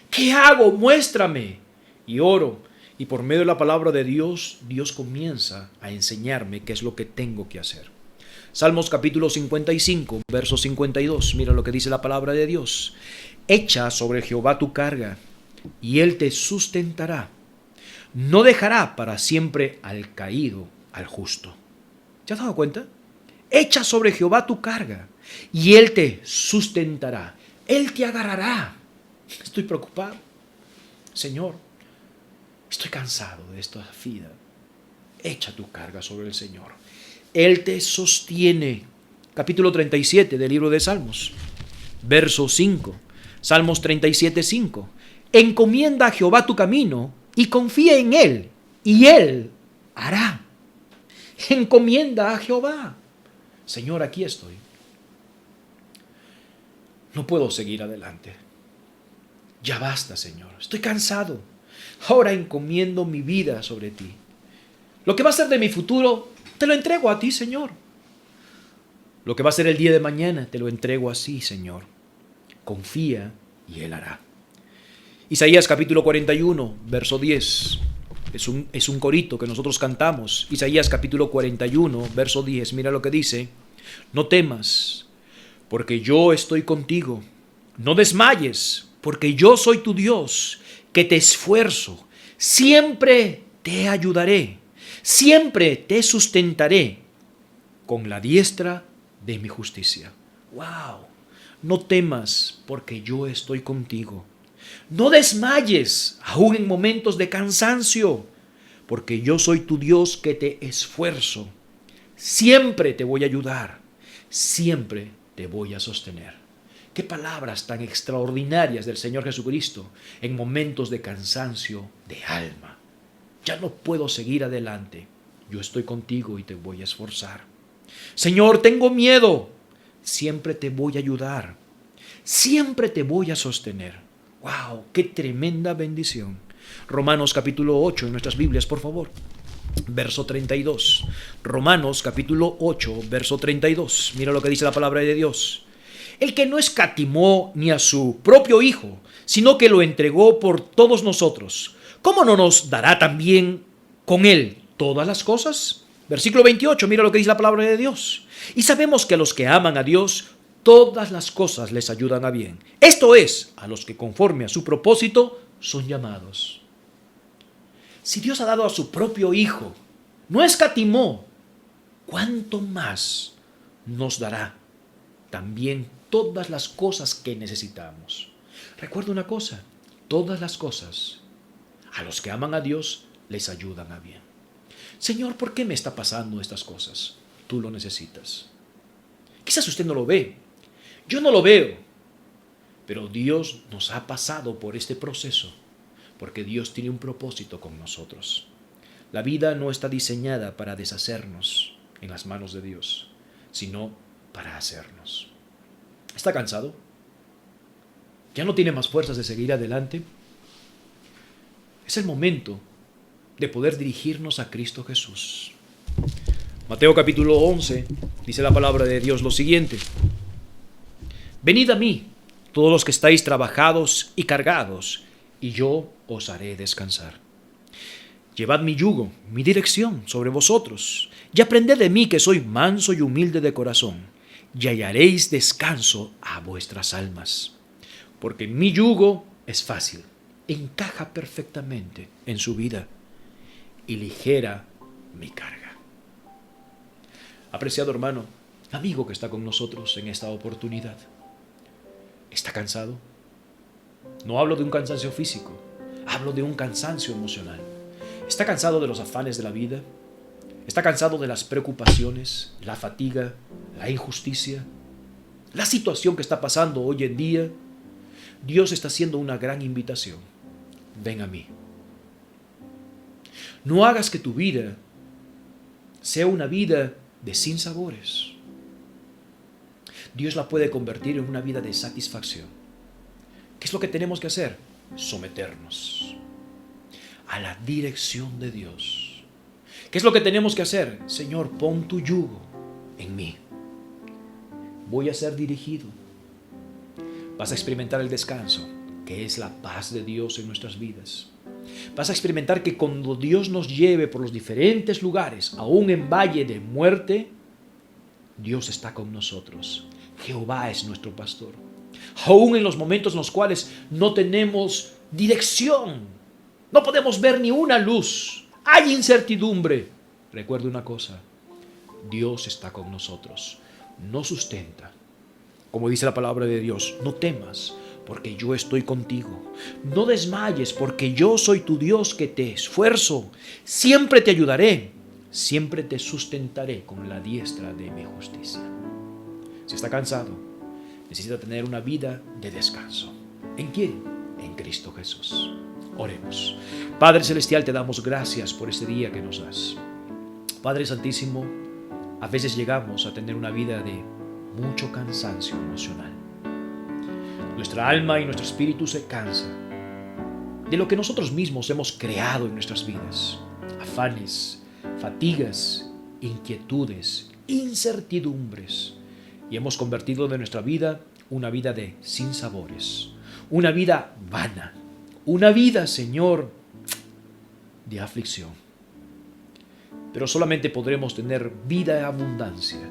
¿Qué hago? Muéstrame. Y oro. Y por medio de la palabra de Dios, Dios comienza a enseñarme qué es lo que tengo que hacer. Salmos capítulo 55, verso 52. Mira lo que dice la palabra de Dios. Echa sobre Jehová tu carga, y Él te sustentará. No dejará para siempre al caído, al justo. ¿Te has dado cuenta? Echa sobre Jehová tu carga, y Él te sustentará. Él te agarrará. Estoy preocupado. Señor, estoy cansado de esta vida. Echa tu carga sobre el Señor. Él te sostiene. Capítulo 37 del libro de Salmos, verso 5. Salmos 37, 5. Encomienda a Jehová tu camino y confía en Él, y Él hará. Encomienda a Jehová. Señor, aquí estoy. No puedo seguir adelante. Ya basta, Señor. Estoy cansado. Ahora encomiendo mi vida sobre ti. Lo que va a ser de mi futuro, te lo entrego a ti, Señor. Lo que va a ser el día de mañana, te lo entrego así, Señor. Confía y Él hará. Isaías capítulo 41, verso 10. Es un corito que nosotros cantamos. Isaías capítulo 41, verso 10. Mira lo que dice. No temas, porque yo estoy contigo. No desmayes, porque yo soy tu Dios, que te esfuerzo. Siempre te ayudaré. Siempre te sustentaré con la diestra de mi justicia. ¡Wow! no temas, porque yo estoy contigo. No desmayes, aún en momentos de cansancio, porque yo soy tu Dios que te esfuerzo. Siempre te voy a ayudar, siempre te voy a sostener. Qué palabras tan extraordinarias del Señor Jesucristo en momentos de cansancio de alma. Ya no puedo seguir adelante. Yo estoy contigo y te voy a esforzar. Señor, tengo miedo. Siempre te voy a ayudar. Siempre te voy a sostener. ¡Wow! ¡Qué tremenda bendición! Romanos capítulo 8 en nuestras Biblias, por favor. Verso 32. Romanos capítulo 8, verso 32. Mira lo que dice la palabra de Dios. El que no escatimó ni a su propio Hijo, sino que lo entregó por todos nosotros, ¿cómo no nos dará también con él todas las cosas? Versículo 28, mira lo que dice la palabra de Dios. Y sabemos que a los que aman a Dios, todas las cosas les ayudan a bien. Esto es, a los que conforme a su propósito son llamados. Si Dios ha dado a su propio Hijo, no escatimó, ¿cuánto más nos dará también todas las cosas que necesitamos? Recuerda una cosa, todas las cosas a los que aman a Dios les ayudan a bien. Señor, ¿por qué me está pasando estas cosas? Tú lo necesitas. Quizás usted no lo ve, yo no lo veo, pero Dios nos ha pasado por este proceso porque Dios tiene un propósito con nosotros. La vida no está diseñada para deshacernos en las manos de Dios, sino para hacernos. ¿Está cansado? ¿Ya no tiene más fuerzas de seguir adelante? Es el momento de poder dirigirnos a Cristo Jesús. Mateo capítulo 11 dice la palabra de Dios lo siguiente: venid a mí, todos los que estáis trabajados y cargados, y yo os haré descansar. Llevad mi yugo, mi dirección sobre vosotros, y aprended de mí que soy manso y humilde de corazón, y hallaréis descanso a vuestras almas. Porque mi yugo es fácil, encaja perfectamente en su vida, y ligera mi carga. Apreciado hermano, amigo que está con nosotros en esta oportunidad, ¿está cansado? No hablo de un cansancio físico, hablo de un cansancio emocional. ¿Está cansado de los afanes de la vida? ¿Está cansado de las preocupaciones, la fatiga, la injusticia, la situación que está pasando hoy en día? Dios está haciendo una gran invitación. Ven a mí. No hagas que tu vida sea una vida de sinsabores. Dios la puede convertir en una vida de satisfacción. ¿Qué es lo que tenemos que hacer? Someternos a la dirección de Dios. ¿Qué es lo que tenemos que hacer? Señor, pon tu yugo en mí. Voy a ser dirigido. Vas a experimentar el descanso, que es la paz de Dios en nuestras vidas. Vas a experimentar que cuando Dios nos lleve por los diferentes lugares, aún en valle de muerte, Dios está con nosotros. Jehová es nuestro pastor. Aún en los momentos en los cuales no tenemos dirección, no podemos ver ni una luz, hay incertidumbre. Recuerda una cosa, Dios está con nosotros, nos sustenta. Como dice la palabra de Dios, no temas, porque yo estoy contigo. No desmayes, porque yo soy tu Dios que te esfuerzo. Siempre te ayudaré, siempre te sustentaré con la diestra de mi justicia. Si está cansado, necesita tener una vida de descanso. ¿En quién? En Cristo Jesús. Oremos. Padre Celestial, te damos gracias por este día que nos das. Padre Santísimo, a veces llegamos a tener una vida de mucho cansancio emocional. Nuestra alma y nuestro espíritu se cansa de lo que nosotros mismos hemos creado en nuestras vidas. Afanes, fatigas, inquietudes, incertidumbres. Y hemos convertido de nuestra vida una vida de sinsabores, una vida vana, una vida, Señor, de aflicción. Pero solamente podremos tener vida en abundancia,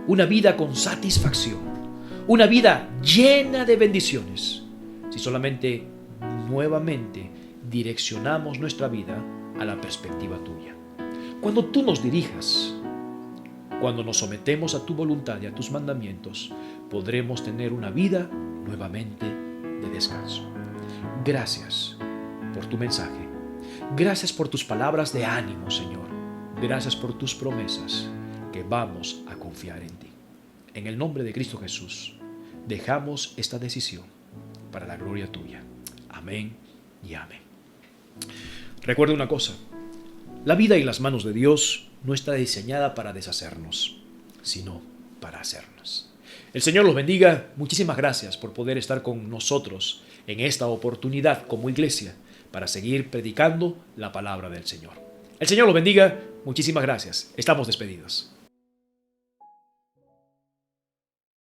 una vida con satisfacción, una vida llena de bendiciones, si solamente nuevamente direccionamos nuestra vida a la perspectiva tuya. Cuando tú nos dirijas, cuando nos sometemos a tu voluntad y a tus mandamientos, podremos tener una vida nuevamente de descanso. Gracias por tu mensaje. Gracias por tus palabras de ánimo, Señor. Gracias por tus promesas, que vamos a confiar en ti. En el nombre de Cristo Jesús, dejamos esta decisión para la gloria tuya. Amén y amén. Recuerda una cosa: la vida en las manos de Dios no está diseñada para deshacernos, sino para hacernos. El Señor los bendiga. Muchísimas gracias por poder estar con nosotros en esta oportunidad como iglesia para seguir predicando la palabra del Señor. El Señor los bendiga. Muchísimas gracias. Estamos despedidos.